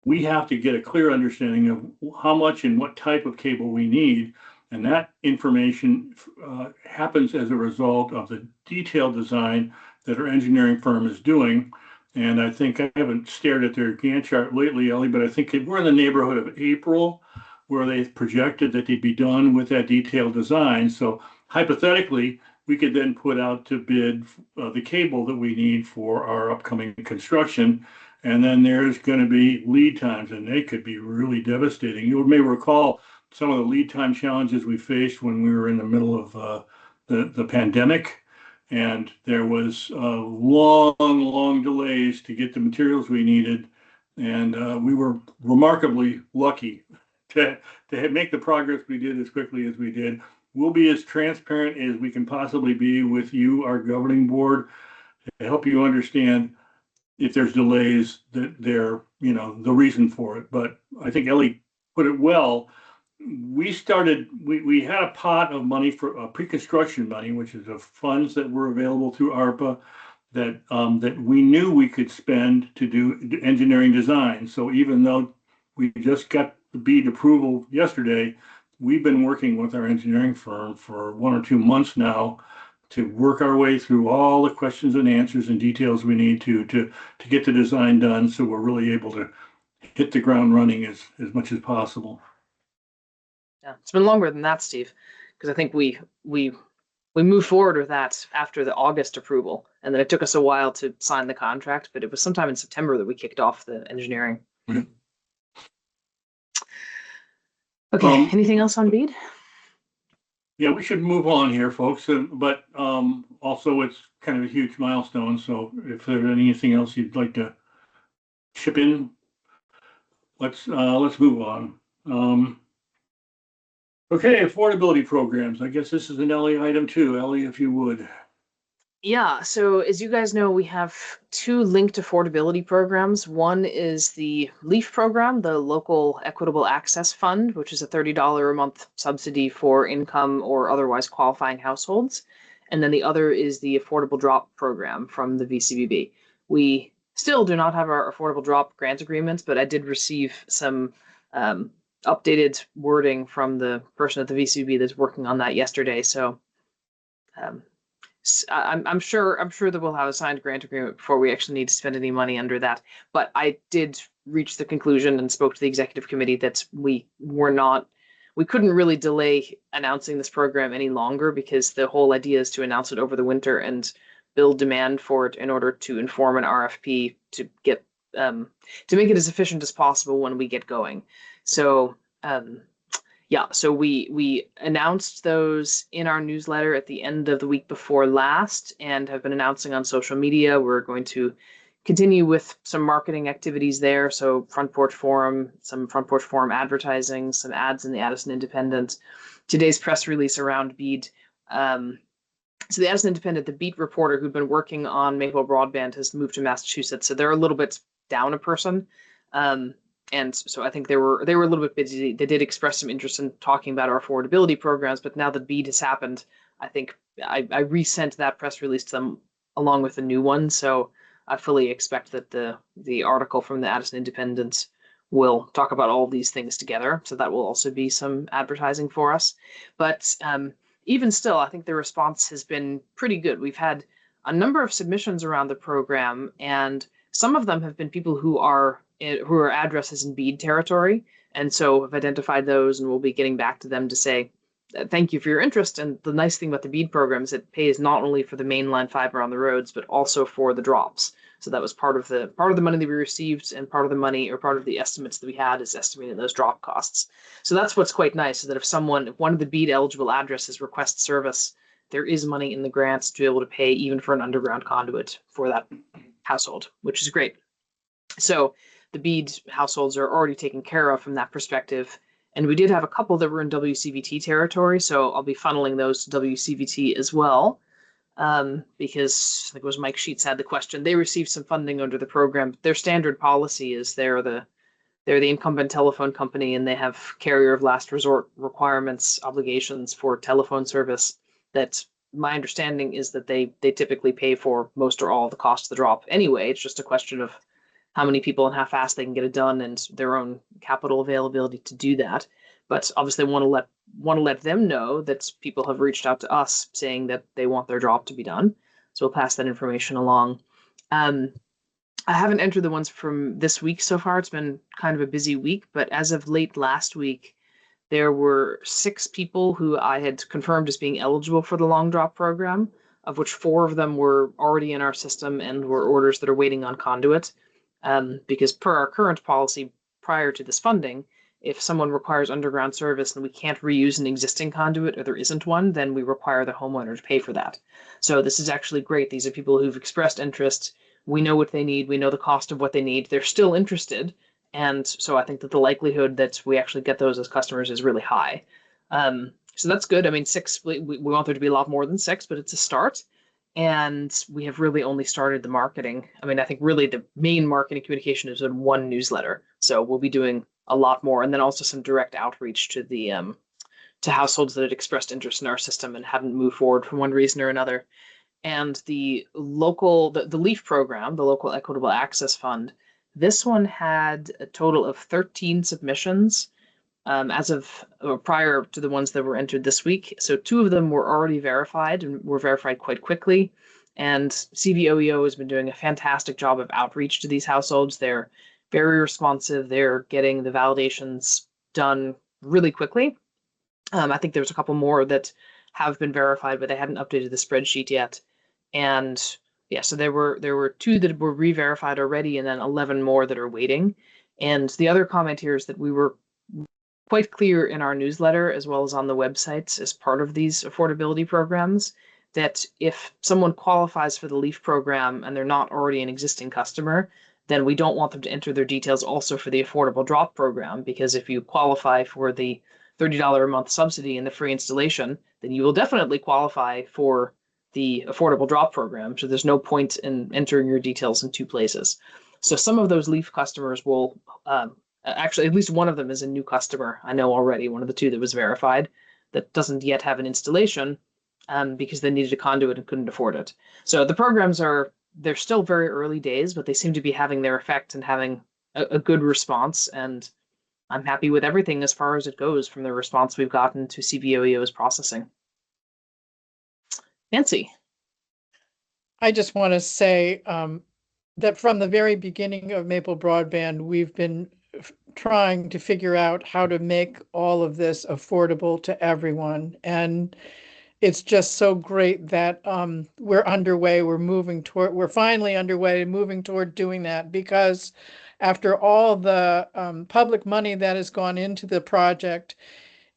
We have to get a clear understanding of how much and what type of cable we need. And that information happens as a result of the detailed design that our engineering firm is doing. And I think I haven't stared at their Gantt chart lately, Ellie, but I think we're in the neighborhood of April where they've projected that they'd be done with that detailed design. So hypothetically, we could then put out to bid the cable that we need for our upcoming construction. And then there's going to be lead times, and they could be really devastating. You may recall some of the lead time challenges we faced when we were in the middle of the pandemic, and there was long delays to get the materials we needed. And we were remarkably lucky to make the progress we did as quickly as we did. We'll be as transparent as we can possibly be with you, our governing board, to help you understand if there's delays, that they're, the reason for it. But I think Ellie put it well. We had a pot of money for pre-construction money, which is of funds that were available through ARPA that we knew we could spend to do engineering design. So even though we just got the BEAD approval yesterday, we've been working with our engineering firm for 1 or 2 months now to work our way through all the questions and answers and details we need to get the design done, so we're really able to hit the ground running as much as possible.
Yeah, it's been longer than that, Steve, because I think we moved forward with that after the August approval, and then it took us a while to sign the contract, but it was sometime in September that we kicked off the engineering.
Mhm.
Okay, anything else on BEAD?
Yeah, we should move on here, folks. But also, it's kind of a huge milestone. So if there's anything else you'd like to chip in, let's move on. Okay, affordability programs. I guess this is an Ellie item too. Ellie, if you would.
Yeah, so as you guys know, we have 2 linked affordability programs. One is the LEAF program, the Local Equitable Access Fund, which is a $30 a month subsidy for income or otherwise qualifying households. And then the other is the Affordable Drop program from the VCBB. We still do not have our Affordable Drop grant agreements, but I did receive some updated wording from the person at the VCBB that's working on that yesterday. So I'm sure that we'll have a signed grant agreement before we actually need to spend any money under that. But I did reach the conclusion and spoke to the executive committee that we couldn't really delay announcing this program any longer, because the whole idea is to announce it over the winter and build demand for it in order to inform an RFP to get to make it as efficient as possible when we get going. So yeah, so we announced those in our newsletter at the end of the week before last, and have been announcing on social media. We're going to continue with some marketing activities there. So Front Porch Forum, some Front Porch Forum advertising, some ads in the Addison Independent. Today's press release around BEAD. So the Addison Independent, the beat reporter who'd been working on Maple Broadband, has moved to Massachusetts. So they're a little bit down a person. And so I think they were a little bit busy. They did express some interest in talking about our affordability programs, but now that BEAD has happened, I think I resent that press release to them along with the new one. So I fully expect that the article from the Addison Independent will talk about all these things together. So that will also be some advertising for us. But even still, I think the response has been pretty good. We've had a number of submissions around the program, and some of them have been people who are addresses in BEAD territory, and so have identified those, and we'll be getting back to them to say thank you for your interest. And the nice thing about the BEAD program is it pays not only for the mainline fiber on the roads, but also for the drops. So that was part of the money that we received, and part of the money, or part of the estimates that we had, is estimating those drop costs. So that's what's quite nice, is that if one of the BEAD eligible addresses requests service, there is money in the grants to be able to pay even for an underground conduit for that household, which is great. So the BEAD households are already taken care of from that perspective. And we did have a couple that were in WCVT territory, so I'll be funneling those to WCVT as well. Because I think it was Mike Sheets had the question. They received some funding under the program. Their standard policy is they're the incumbent telephone company, and they have carrier of last resort requirements, obligations for telephone service. That my understanding is that they typically pay for most or all of the cost of the drop anyway. It's just a question of how many people and how fast they can get it done and their own capital availability to do that. But obviously want to let them know that people have reached out to us saying that they want their drop to be done. So we'll pass that information along. I haven't entered the ones from this week so far. It's been kind of a busy week, but as of late last week, there were 6 people who I had confirmed as being eligible for the long drop program, of which 4 of them were already in our system and were orders that are waiting on conduit. Because per our current policy prior to this funding, if someone requires underground service and we can't reuse an existing conduit or there isn't one, then we require the homeowner to pay for that. So this is actually great. These are people who've expressed interest. We know what they need. We know the cost of what they need. They're still interested. And so I think that the likelihood that we actually get those as customers is really high. So that's good. I mean, 6, we want there to be a lot more than 6, but it's a start. And we have really only started the marketing. I mean, I think really the main marketing communication is in one newsletter. So we'll be doing a lot more, and then also some direct outreach to the to households that had expressed interest in our system and hadn't moved forward for one reason or another. And the LEAF program, the Local Equitable Access Fund, this one had a total of 13 submissions as of prior to the ones that were entered this week. So 2 of them were already verified and were verified quite quickly. And CVOEO has been doing a fantastic job of outreach to these households. They're very responsive. They're getting the validations done really quickly. I think there's a couple more that have been verified, but they hadn't updated the spreadsheet yet. And yeah, so there were 2 that were re-verified already, and then 11 more that are waiting. And the other comment here is that we were quite clear in our newsletter, as well as on the websites as part of these affordability programs, that if someone qualifies for the LEAF program and they're not already an existing customer, then we don't want them to enter their details also for the affordable drop program, because if you qualify for the $30 a month subsidy and the free installation, then you will definitely qualify for the affordable drop program. So there's no point in entering your details in 2 places. So some of those LEAF customers will, actually, at least one of them is a new customer. I know already, one of the 2 that was verified, that doesn't yet have an installation because they needed a conduit and couldn't afford it. So the programs they're still very early days, but they seem to be having their effect and having a good response. And I'm happy with everything as far as it goes from the response we've gotten to CVOEO's processing. Nancy.
I just want to say that from the very beginning of Maple Broadband, we've been trying to figure out how to make all of this affordable to everyone. And it's just so great that we're underway. We're finally underway, moving toward doing that, because after all the public money that has gone into the project,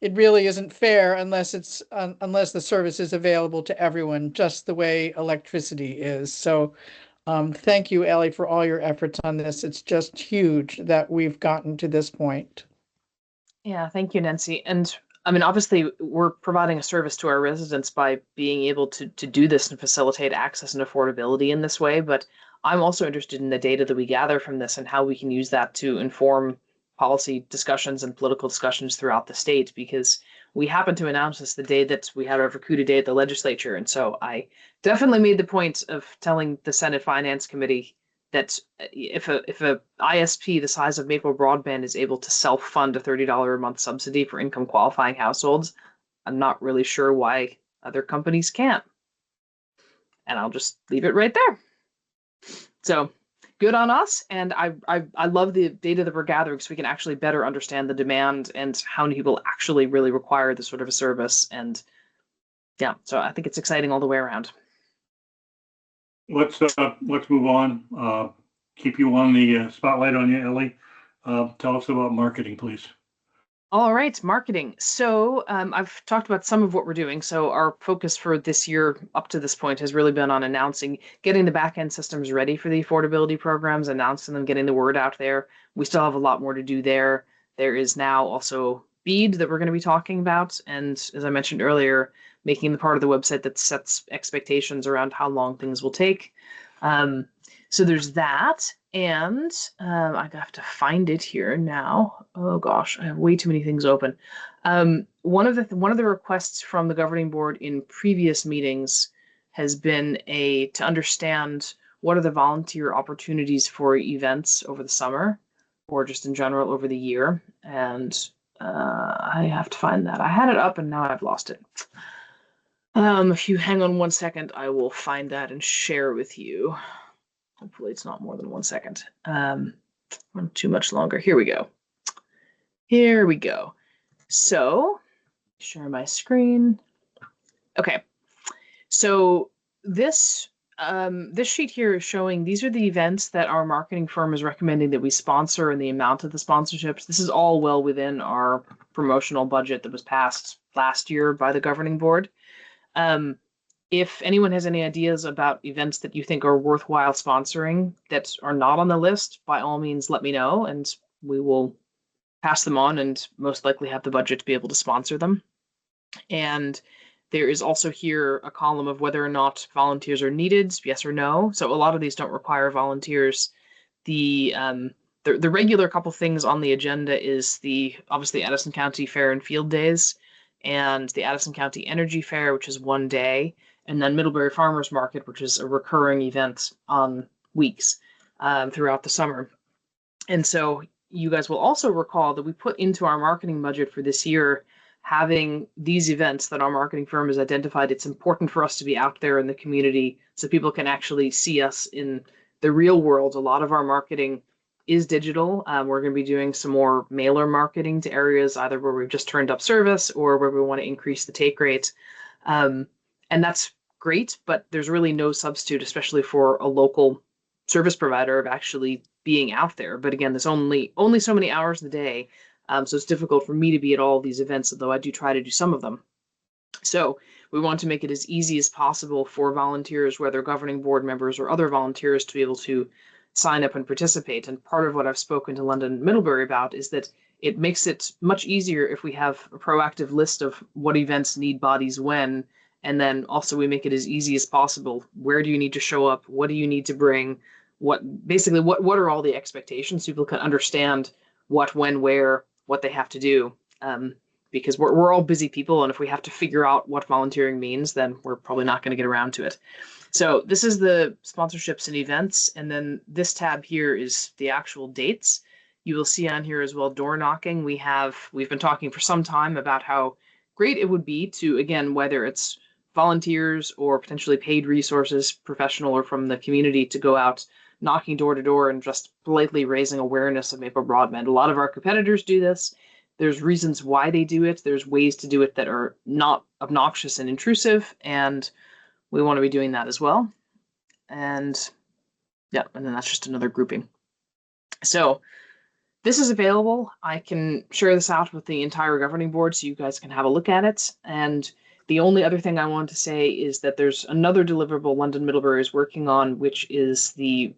it really isn't fair unless the service is available to everyone, just the way electricity is. So thank you, Ellie, for all your efforts on this. It's just huge that we've gotten to this point.
Yeah, thank you, Nancy. And I mean, obviously, we're providing a service to our residents by being able to do this and facilitate access and affordability in this way. But I'm also interested in the data that we gather from this and how we can use that to inform policy discussions and political discussions throughout the state, because we happened to announce this the day that we had our Vacuity Day at the legislature. And so I definitely made the point of telling the Senate Finance Committee that if a ISP the size of Maple Broadband is able to self-fund a $30 a month subsidy for income qualifying households, I'm not really sure why other companies can't. And I'll just leave it right there. So good on us. And I love the data that we're gathering so we can actually better understand the demand and how many people actually really require this sort of a service. And yeah, so I think it's exciting all the way around.
Let's move on. Keep you on the spotlight on you, Ellie. Tell us about marketing, please.
All right, marketing. So I've talked about some of what we're doing. So our focus for this year up to this point has really been on getting the back-end systems ready for the affordability programs, announcing them, getting the word out there. We still have a lot more to do there. There is now also BEAD that we're going to be talking about. And as I mentioned earlier, making the part of the website that sets expectations around how long things will take. So there's that. And I have to find it here now. Oh gosh, I have way too many things open. One of the requests from the governing board in previous meetings has been to understand what are the volunteer opportunities for events over the summer or just in general over the year. And I have to find that. I had it up and now I've lost it. If you hang on 1 second, I will find that and share with you. Hopefully it's not more than 1 second. Too much longer. Here we go. Here we go. So, share my screen. Okay. So this sheet here is showing these are the events that our marketing firm is recommending that we sponsor and the amount of the sponsorships. This is all well within our promotional budget that was passed last year by the governing board. If anyone has any ideas about events that you think are worthwhile sponsoring that are not on the list, by all means, let me know and we will pass them on and most likely have the budget to be able to sponsor them. And there is also here a column of whether or not volunteers are needed, yes or no. So a lot of these don't require volunteers. The regular couple things on the agenda is obviously Addison County Fair and Field Days and the Addison County Energy Fair, which is 1 day, and then Middlebury Farmers Market, which is a recurring event on weeks throughout the summer. And so you guys will also recall that we put into our marketing budget for this year having these events that our marketing firm has identified. It's important for us to be out there in the community so people can actually see us in the real world. A lot of our marketing is digital. We're going to be doing some more mailer marketing to areas either where we've just turned up service or where we want to increase the take rate. And that's great, but there's really no substitute, especially for a local service provider, of actually being out there. But again, there's only so many hours in the day. So it's difficult for me to be at all these events, although I do try to do some of them. So we want to make it as easy as possible for volunteers, whether governing board members or other volunteers, to be able to sign up and participate. And part of what I've spoken to London Middlebury about is that it makes it much easier if we have a proactive list of what events need bodies when, and then also we make it as easy as possible. Where do you need to show up? What do you need to bring? What are all the expectations? People can understand what, when, where, what they have to do. Because we're all busy people, and if we have to figure out what volunteering means, then we're probably not going to get around to it. So this is the sponsorships and events, and then this tab here is the actual dates. You will see on here as well door knocking. We've been talking for some time about how great it would be to, again, whether it's volunteers or potentially paid resources, professional or from the community, to go out knocking door to door and just politely raising awareness of Maple Broadband. A lot of our competitors do this. There's reasons why they do it. There's ways to do it that are not obnoxious and intrusive, and we want to be doing that as well. And yeah, and then that's just another grouping. So this is available. I can share this out with the entire governing board so you guys can have a look at it. And the only other thing I want to say is that there's another deliverable London Middlebury is working on, which is the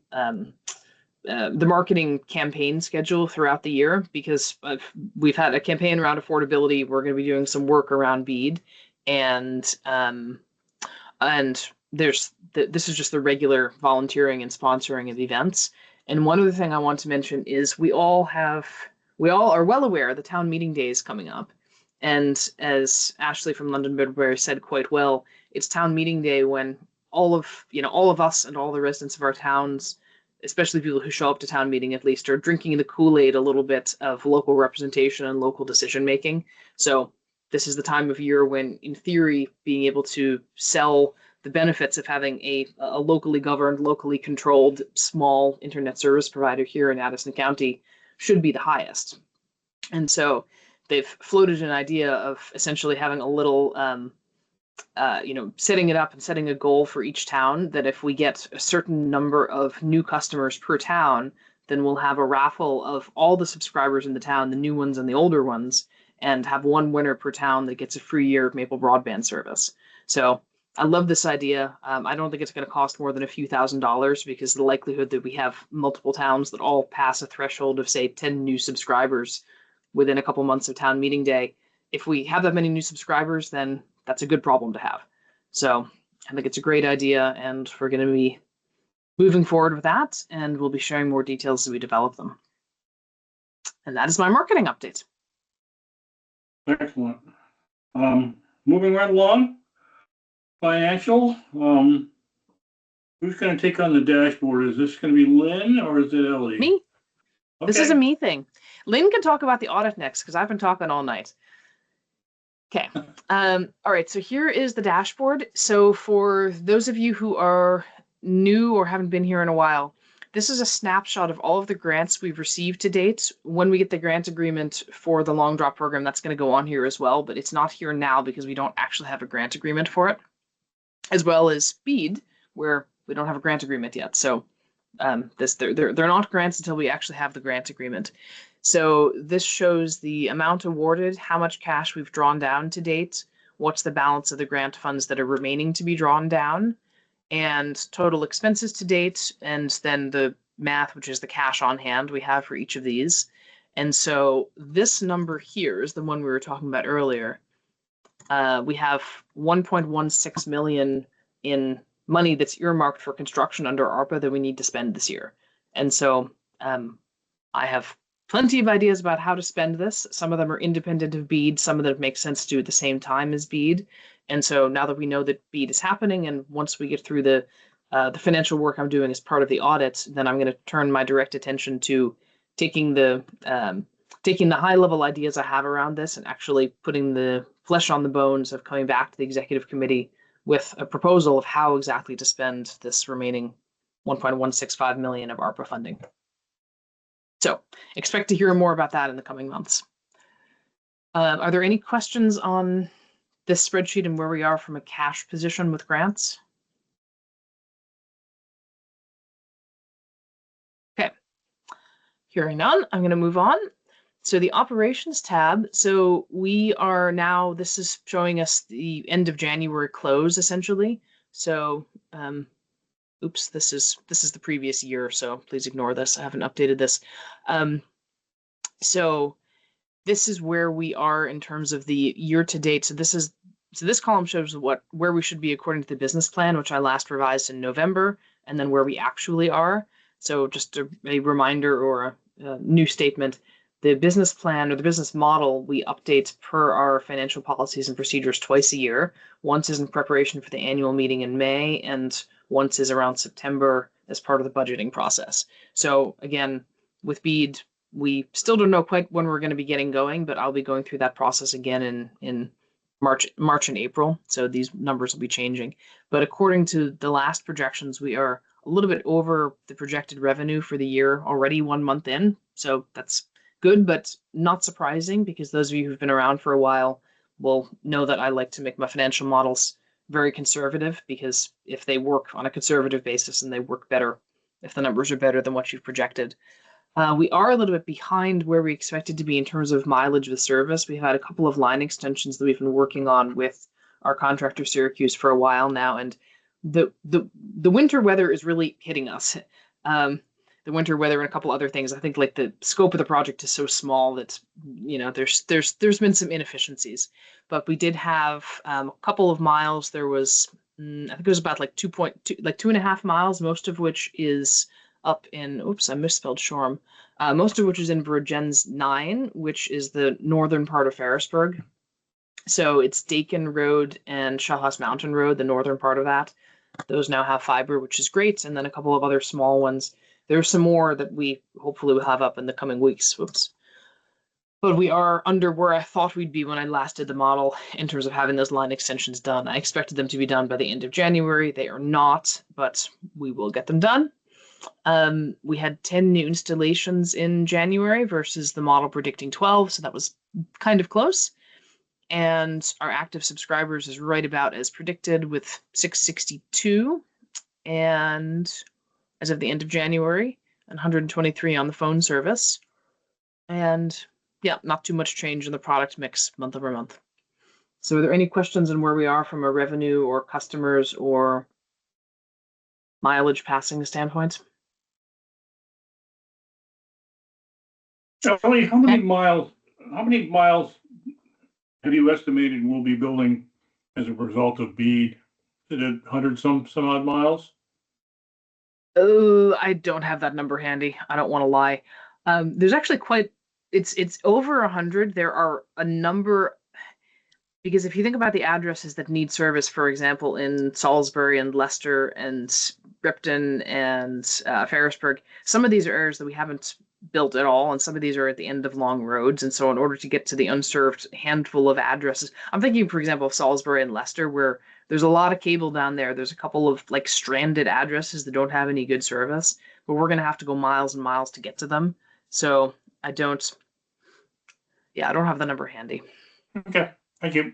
marketing campaign schedule throughout the year, because we've had a campaign around affordability. We're going to be doing some work around BEAD, and this is just the regular volunteering and sponsoring of events. And one other thing I want to mention is we all are well aware the town meeting day is coming up. And as Ashley from London Middlebury said quite well, it's town meeting day when all of us and all the residents of our towns, especially people who show up to town meeting at least, are drinking the Kool-Aid a little bit of local representation and local decision making. So this is the time of year when, in theory, being able to sell the benefits of having a locally governed, locally controlled, small internet service provider here in Addison County should be the highest. And so they've floated an idea of essentially having a little, setting it up and setting a goal for each town that if we get a certain number of new customers per town, then we'll have a raffle of all the subscribers in the town, the new ones and the older ones, and have one winner per town that gets a free year of Maple Broadband service. So I love this idea. I don't think it's going to cost more than a few $1,000s, because the likelihood that we have multiple towns that all pass a threshold of, say, 10 new subscribers within a couple months of town meeting day. If we have that many new subscribers, then that's a good problem to have. So I think it's a great idea, and we're going to be moving forward with that, and we'll be sharing more details as we develop them. And that is my marketing update.
Excellent. Moving right along, financial. Who's going to take on the dashboard? Is this going to be Lynn or is it Ellie?
Me.
Okay.
This is a me thing. Lynn can talk about the audit next because I've been talking all night. Okay. All right. So here is the dashboard. So for those of you who are new or haven't been here in a while, this is a snapshot of all of the grants we've received to date. When we get the grant agreement for the long drop program, that's going to go on here as well, but it's not here now because we don't actually have a grant agreement for it, as well as BEAD, where we don't have a grant agreement yet. So they're not grants until we actually have the grant agreement. So this shows the amount awarded, how much cash we've drawn down to date, what's the balance of the grant funds that are remaining to be drawn down, and total expenses to date, and then the math, which is the cash on hand we have for each of these. And so this number here is the one we were talking about earlier. We have 1.16 million in money that's earmarked for construction under ARPA that we need to spend this year. And so I have plenty of ideas about how to spend this. Some of them are independent of BEAD. Some of them make sense to do at the same time as BEAD. And so now that we know that BEAD is happening, and once we get through the financial work I'm doing as part of the audit, then I'm going to turn my direct attention to taking the high level ideas I have around this and actually putting the flesh on the bones of coming back to the executive committee with a proposal of how exactly to spend this remaining 1.165 million of ARPA funding. So expect to hear more about that in the coming months. Are there any questions on this spreadsheet and where we are from a cash position with grants? Okay, hearing none, I'm going to move on. So the operations tab, so we are now, this is showing us the end of January close essentially. So, oops, this is the previous year, so please ignore this. I haven't updated this. So this is where we are in terms of the year to date. So this column shows where we should be according to the business plan, which I last revised in November, and then where we actually are. So just a reminder or a new statement. The business plan or the business model we update per our financial policies and procedures twice a year. Once is in preparation for the annual meeting in May, and once is around September as part of the budgeting process. So again, with BEAD, we still don't know quite when we're going to be getting going, but I'll be going through that process again in March and April. So these numbers will be changing. But according to the last projections, we are a little bit over the projected revenue for the year already 1 month in. So that's good, but not surprising, because those of you who've been around for a while will know that I like to make my financial models very conservative, because if they work on a conservative basis and they work better, if the numbers are better than what you've projected. We are a little bit behind where we expected to be in terms of mileage with service. We've had a couple of line extensions that we've been working on with our contractor Syracuse for a while now, and the winter weather is really hitting us. The winter weather and a couple other things. I think like the scope of the project is so small that, you know, there's been some inefficiencies, but we did have a couple of miles. There was, I think it was about like 2.5 miles, most of which is up in, oops, I misspelled Shoreham. Most of which is in Vergennes 9, which is the northern part of Ferrisburgh. So it's Dakin Road and Shellhouse Mountain Road, the northern part of that. Those now have fiber, which is great. And then a couple of other small ones. There's some more that we hopefully will have up in the coming weeks. Whoops. But we are under where I thought we'd be when I last did the model in terms of having those line extensions done. I expected them to be done by the end of January. They are not, but we will get them done. We had 10 new installations in January versus the model predicting 12, so that was kind of close. And our active subscribers is right about as predicted with 662. And as of the end of January, 123 on the phone service. And yeah, not too much change in the product mix month over month. So are there any questions on where we are from a revenue or customers or mileage passing standpoint?
Ellie, how many miles how many miles have you estimated we'll be building as a result of BEAD? Is it 100 some odd miles?
Oh, I don't have that number handy. I don't want to lie. There's actually quite, it's over 100. There are a number, because if you think about the addresses that need service, for example, in Salisbury and Leicester and Ripton and Ferrisburgh, some of these are areas that we haven't built at all, and some of these are at the end of long roads. And so in order to get to the unserved handful of addresses, I'm thinking, for example, of Salisbury and Leicester, where there's a lot of cable down there. There's a couple of like stranded addresses that don't have any good service, but we're going to have to go miles and miles to get to them. So I don't have the number handy.
Okay, thank you.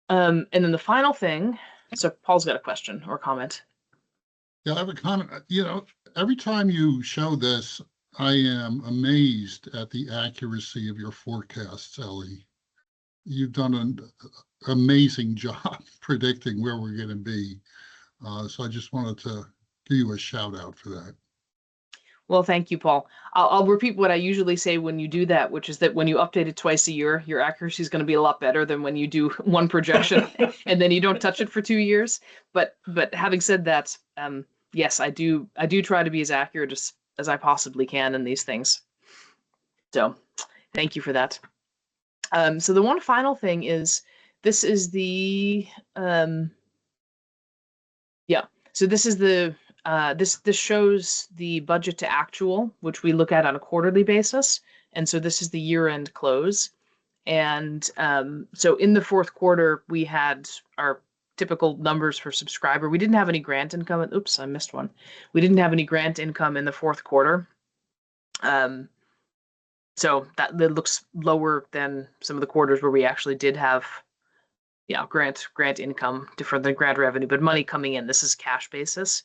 And then the final thing, so Paul's got a question or comment.
Yeah, I have a comment. Every time you show this, I am amazed at the accuracy of your forecasts, Ellie. You've done an amazing job predicting where we're going to be. So I just wanted to give you a shout out for that.
Well, thank you, Paul. I'll repeat what I usually say when you do that, which is that when you update it twice a year, your accuracy is going to be a lot better than when you do one projection and then you don't touch it for 2 years. But having said that, yes, I do try to be as accurate as I possibly can in these things. So thank you for that. So the one final thing is, this is the so this is the this shows the budget to actual, which we look at on a quarterly basis. And so this is the year-end close. And so in the fourth quarter, we had our typical numbers for subscriber. We didn't have any grant income. Oops, I missed one. We didn't have any grant income in the fourth quarter. So that looks lower than some of the quarters where we actually did have, grant income, different than grant revenue, but money coming in. This is cash basis.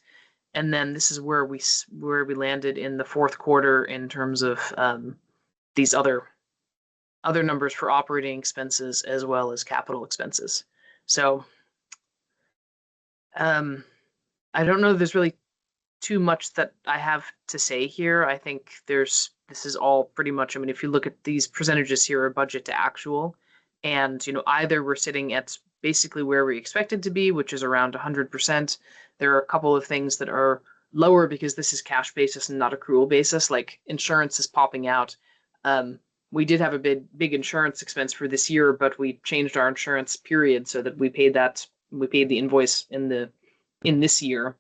And then this is where we landed in the fourth quarter in terms of these other numbers for operating expenses as well as capital expenses. So I don't know if there's really too much that I have to say here. I think this is all pretty much, I mean, if you look at these percentages here, are budget to actual, and either we're sitting at basically where we expected to be, which is around 100%. There are a couple of things that are lower because this is cash basis and not accrual basis, like insurance is popping out. We did have a big insurance expense for this year, but we changed our insurance period so that we paid the invoice in this year.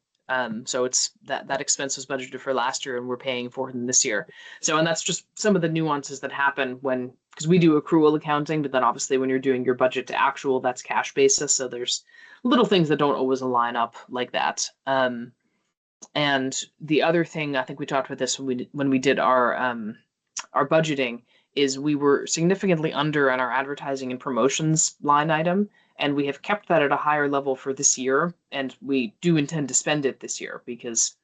So it's that expense was budgeted for last year and we're paying for it in this year. So, and that's just some of the nuances that happen because we do accrual accounting, but then obviously when you're doing your budget to actual, that's cash basis. So there's little things that don't always align up like that. And the other thing, I think we talked about this when we did our budgeting, is we were significantly under on our advertising and promotions line item. And we have kept that at a higher level for this year. And we do intend to spend it this year because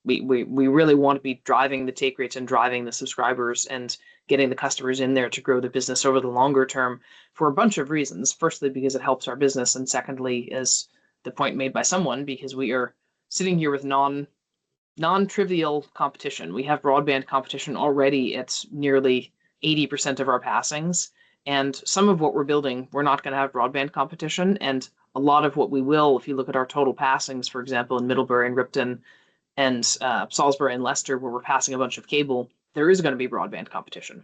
we really want to be driving the take rates and driving the subscribers and getting the customers in there to grow the business over the longer term for a bunch of reasons. Firstly, because it helps our business. And secondly, as the point made by someone, because we are sitting here with non-trivial competition. We have broadband competition already at nearly 80% of our passings. And some of what we're building, we're not going to have broadband competition. And a lot of what we will, if you look at our total passings, for example, in Middlebury and Ripton and Salisbury and Leicester, where we're passing a bunch of cable, there is going to be broadband competition.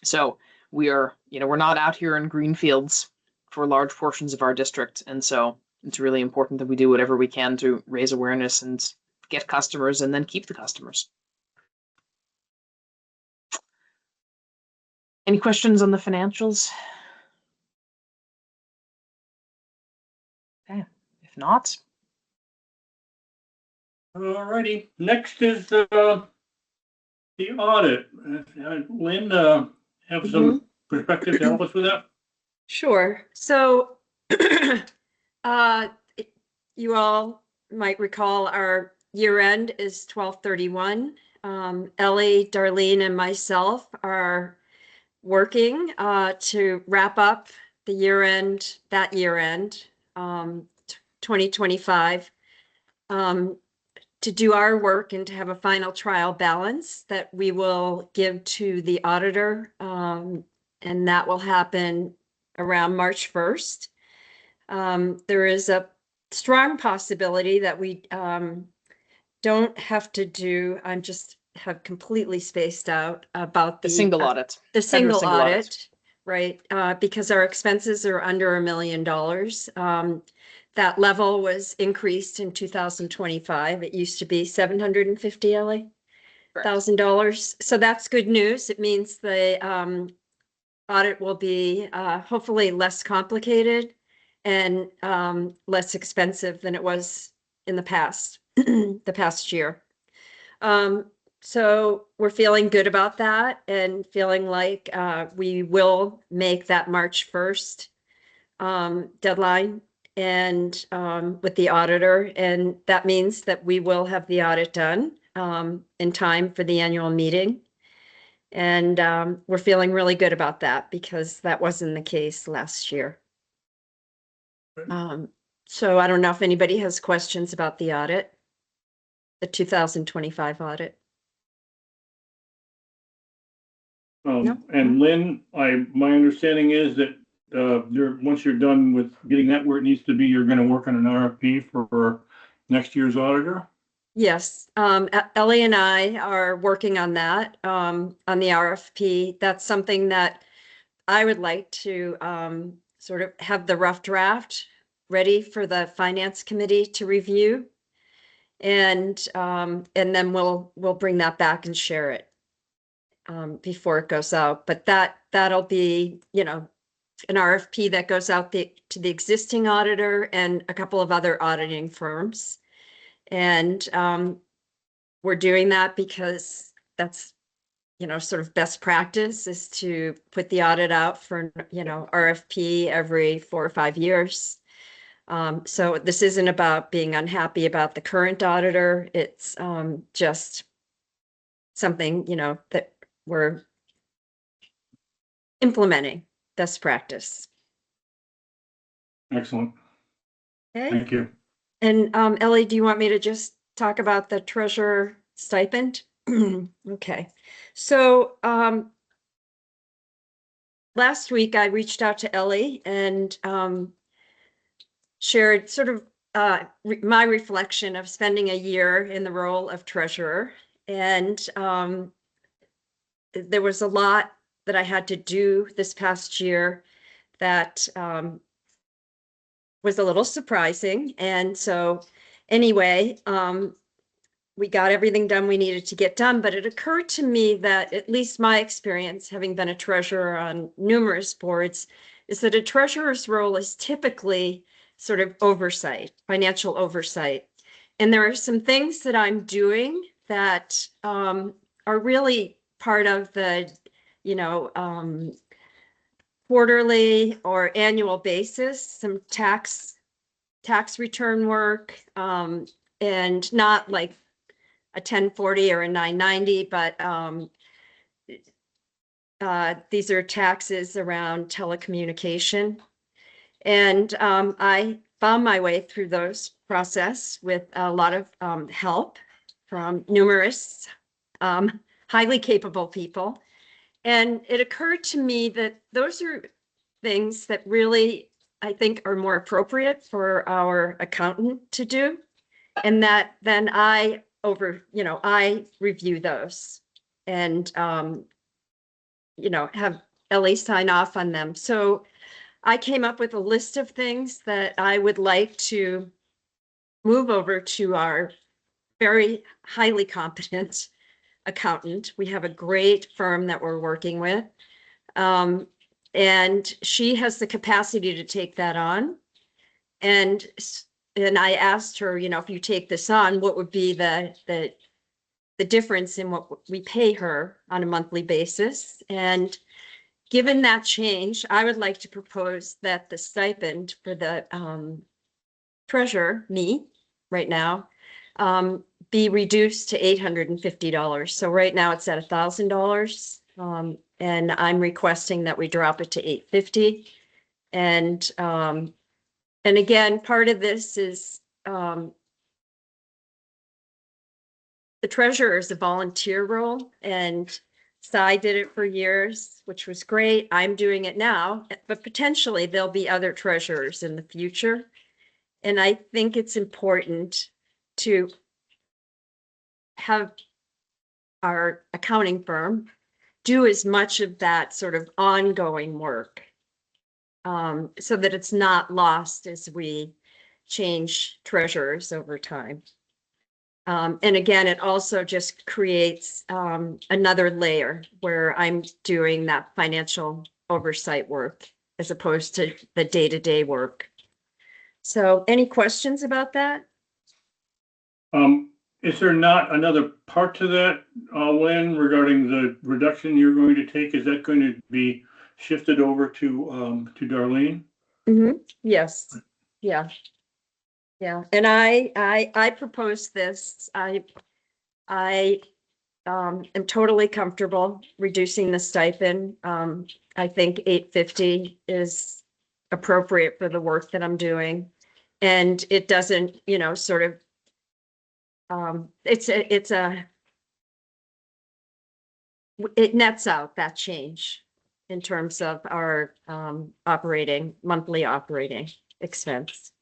So we are, we're not out here in green fields for large portions of our district. And so it's really important that we do whatever we can to raise awareness and get customers and then keep the customers. Any questions on the financials? Okay, if not.
All righty. Next is the audit. Lynn, have some perspective to help us with that?
Sure. So you all might recall our year end is 12/31. Ellie, Darlene, and myself are working to wrap up the year end 2025. to do our work and to have a final trial balance that we will give to the auditor. And that will happen around March 1st. There is a strong possibility that we don't have to do, I'm just have completely spaced out about
The single audit.
the
Federal
single
single audit.
audit, right? Because our expenses are under $1 million. That level was increased in 2025. It used to be 750, Ellie?
Correct.
$1,000. So that's good news. It means the audit will be hopefully less complicated and less expensive than it was in the past, the past year. So we're feeling good about that and feeling like we will make that March 1st deadline and with the auditor. And that means that we will have the audit done in time for the annual meeting. And we're feeling really good about that because that wasn't the case last year. So I don't know if anybody has questions about the audit, the 2025 audit. No?
And Lynn, my understanding is that once you're done with getting that where it needs to be, you're going to work on an RFP for next year's auditor?
Yes, Ellie and I are working on that, on the RFP. That's something that I would like to sort of have the rough draft ready for the finance committee to review. And then we'll bring that back and share it before it goes out. But that'll be, you know, an RFP that goes out to the existing auditor and a couple of other auditing firms. And we're doing that because that's, you know, sort of best practice is to put the audit out for, you know, RFP every 4 or 5 years. So this isn't about being unhappy about the current auditor. It's just something, you know, that we're implementing best practice.
Excellent.
Okay.
Thank you.
And Ellie, do you want me to just talk about the treasurer stipend? Okay. So last week I reached out to Ellie and shared sort of my reflection of spending a year in the role of treasurer. And there was a lot that I had to do this past year that was a little surprising. And so anyway, we got everything done we needed to get done, but it occurred to me that at least my experience, having been a treasurer on numerous boards, is that a treasurer's role is typically sort of oversight, financial oversight. And there are some things that I'm doing that are really part of the, you know, quarterly or annual basis, some tax return work, and not like a 1040 or a 990, but these are taxes around telecommunication. And I found my way through those process with a lot of help from numerous highly capable people. And it occurred to me that those are things that really, I think, are more appropriate for our accountant to do. And that then I review those and, you know, have Ellie sign off on them. So I came up with a list of things that I would like to move over to our very highly competent accountant. We have a great firm that we're working with. And she has the capacity to take that on. And I asked her, you know, if you take this on, what would be the difference in what we pay her on a monthly basis? And given that change, I would like to propose that the stipend for the treasurer, me, right now, be reduced to $850. So right now it's at $1,000, and I'm requesting that we drop it to $850. And again, part of this is the treasurer is a volunteer role, and Cy did it for years, which was great. I'm doing it now, but potentially there'll be other treasurers in the future. And I think it's important to have our accounting firm do as much of that sort of ongoing work, so that it's not lost as we change treasurers over time. And again, it also just creates another layer where I'm doing that financial oversight work as opposed to the day-to-day work. So any questions about that?
Is there not another part to that, Lynn, regarding the reduction you're going to take? Is that going to be shifted over to Darlene?
Mm-hmm. Yes. Yeah. Yeah. And I proposed this. I am totally comfortable reducing the stipend. I think $850 is appropriate for the work that I'm doing. And it doesn't, sort of, it nets out that change in terms of our monthly operating expense.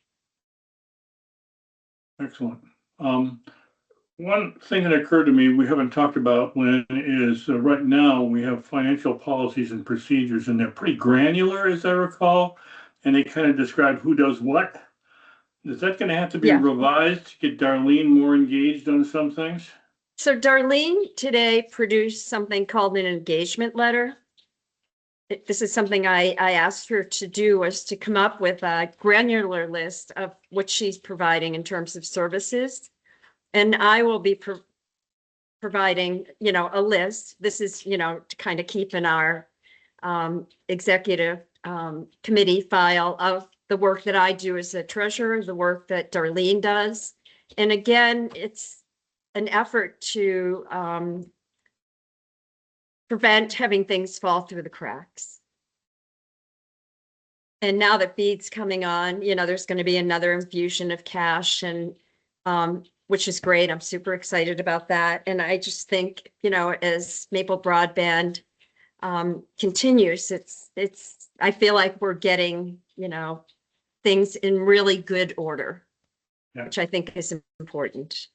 Excellent. One thing that occurred to me we haven't talked about, Lynn, is right now we have financial policies and procedures, and they're pretty granular, as I recall, and they kind of describe who does what. Is that going to have to be revised to get Darlene more engaged on some things?
So Darlene today produced something called an engagement letter. This is something I asked her to do, was to come up with a granular list of what she's providing in terms of services. And I will be providing, a list. This is, to kind of keep in our executive committee file of the work that I do as a treasurer, the work that Darlene does. And again, it's an effort to prevent having things fall through the cracks. And now that BEAD's coming on, there's going to be another infusion of cash, and which is great. I'm super excited about that. And I just think, as Maple Broadband continues, I feel like we're getting, things in really good order, which I think is important.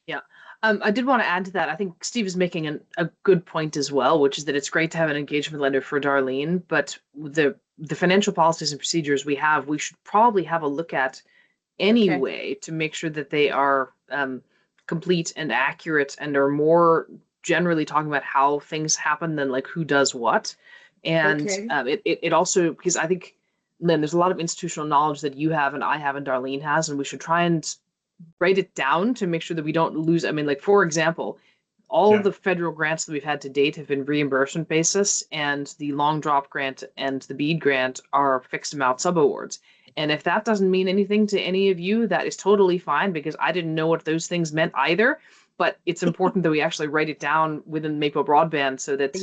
Yeah. I did want to add to that. I think Steve is making a good point as well, which is that it's great to have an engagement letter for Darlene, but the financial policies and procedures we should probably have a look at anyway to make sure that they are complete and accurate and are more generally talking about how things happen than like who does what. And it also, because I think, Lynn, there's a lot of institutional knowledge that you have and I have and Darlene has, and we should try and write it down to make sure that we don't lose. I mean, like, for example, all of the federal grants that we've had to date have been reimbursement basis, and the long drop grant and the BEAD grant are fixed amount subawards. And if that doesn't mean anything to any of you, that is totally fine, because I didn't know what those things meant either. But it's important that we actually write it down within Maple Broadband so that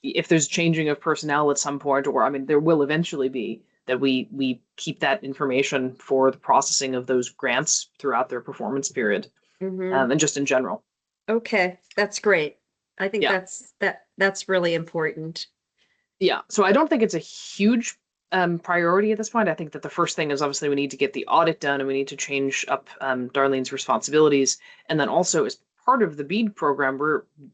if there's changing of personnel at some point, or I mean, there will eventually be, that we keep that information for the processing of those grants throughout their performance period, and just in general.
Okay, that's great. I think that's really important.
Yeah, so I don't think it's a huge priority at this point. I think that the first thing is obviously we need to get the audit done, and we need to change up Darlene's responsibilities, and then also as part of the BEAD program,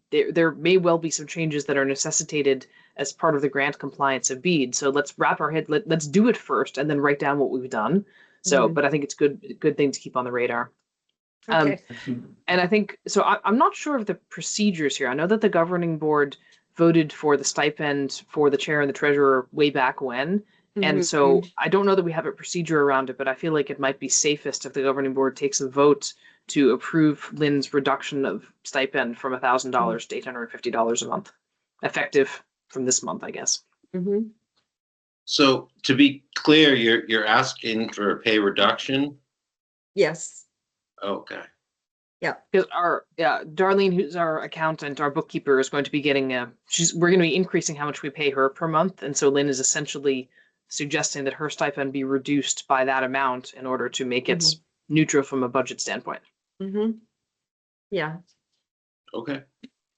there may well be some changes that are necessitated as part of the grant compliance of BEAD. So let's wrap our head, let's do it first and then write down what we've done. So, but I think it's good thing to keep on the radar. And I think, so I'm not sure of the procedures here. I know that the governing board voted for the stipend for the chair and the treasurer way back when. And so I don't know that we have a procedure around it, but I feel like it might be safest if the governing board takes a vote to approve Lynn's reduction of stipend from $1,000 to $850 a month, effective from this month, I guess.
So to be clear, you're asking for a pay reduction?
Yes.
Okay.
Yeah.
Because Darlene, who's our accountant, our bookkeeper, is going to be getting we're going to be increasing how much we pay her per month. And so Lynn is essentially suggesting that her stipend be reduced by that amount in order to make it neutral from a budget standpoint.
Yeah.
Okay.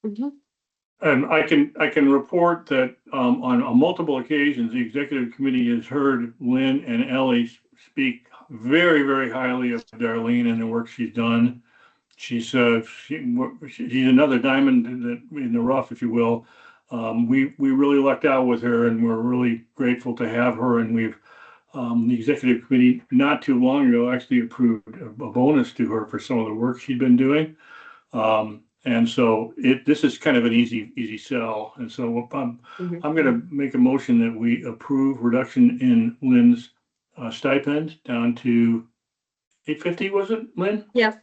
Mhm.
And I can report that on multiple occasions, the executive committee has heard Lynn and Ellie speak very, very highly of Darlene and the work she's done. She's another diamond in the rough, if you will. We really lucked out with her, and we're really grateful to have her. And we've the executive committee not too long ago actually approved a bonus to her for some of the work she'd been doing. And so this is kind of an easy sell. And so I'm going to make a motion that we approve reduction in Lynn's stipend down to 850, was it, Lynn?
Yeah.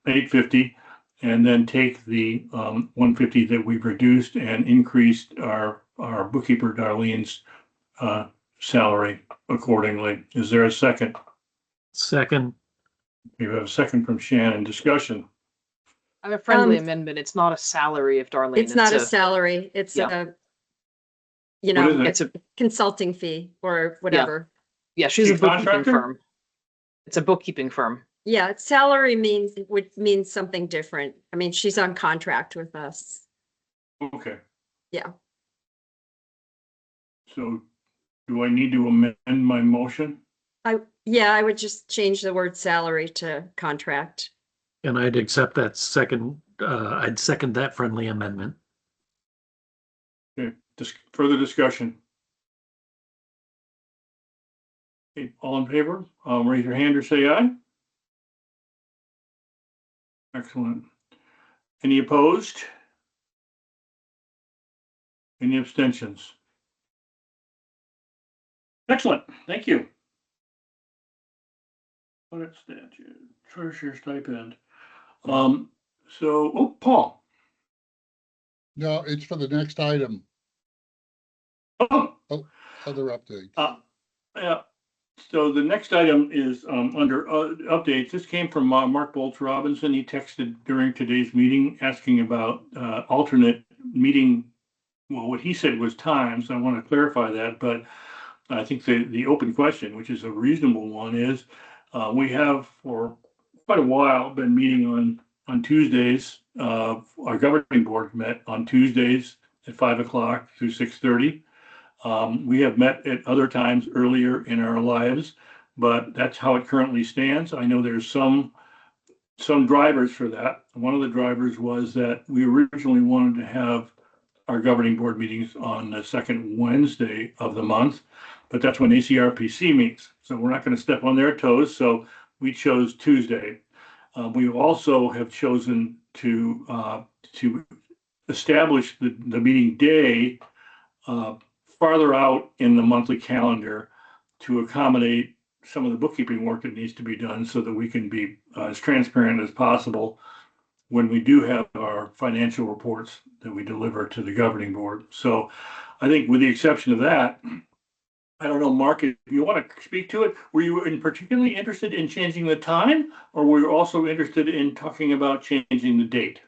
850, and then take the 150 that we've reduced and increased our bookkeeper Darlene's salary accordingly. Is there a second?
Second.
We have a second from Shannon. Discussion.
I have a friendly amendment. It's not a salary of Darlene.
It's not a salary. It's
yeah.
It's a consulting fee or whatever.
Yeah, she's
She
a bookkeeping
contractor?
firm. It's a bookkeeping firm.
Yeah, salary would mean something different. I mean, she's on contract with us.
Okay.
Yeah.
So do I need to amend my motion?
I would just change the word salary to contract.
And I'd accept that second, I'd second that friendly amendment.
Okay, further discussion. Okay, all in favor, raise your hand or say aye. Excellent. Any opposed? Any abstentions? Excellent, thank you. Audit statute, treasurer stipend. Paul.
No, it's for the next item.
Oh,
Other updates.
Yeah. So the next item is under updates. This came from Mark Bolts Robinson. He texted during today's meeting asking about alternate meeting. Well, what he said was times. I want to clarify that, but I think the open question, which is a reasonable one, is we have for quite a while been meeting on Tuesdays. Our governing board met on Tuesdays at 5 o'clock through 6:30. We have met at other times earlier in our lives, but that's how it currently stands. I know there's some drivers for that. One of the drivers was that we originally wanted to have our governing board meetings on the second Wednesday of the month, but that's when ACRPC meets. So we're not going to step on their toes. So we chose Tuesday. We also have chosen to establish the meeting day farther out in the monthly calendar to accommodate some of the bookkeeping work that needs to be done so that we can be as transparent as possible when we do have our financial reports that we deliver to the governing board. So I think with the exception of that, I don't know, Mark, if you want to speak to it, were you particularly interested in changing the time, or were you also interested in talking about changing the date?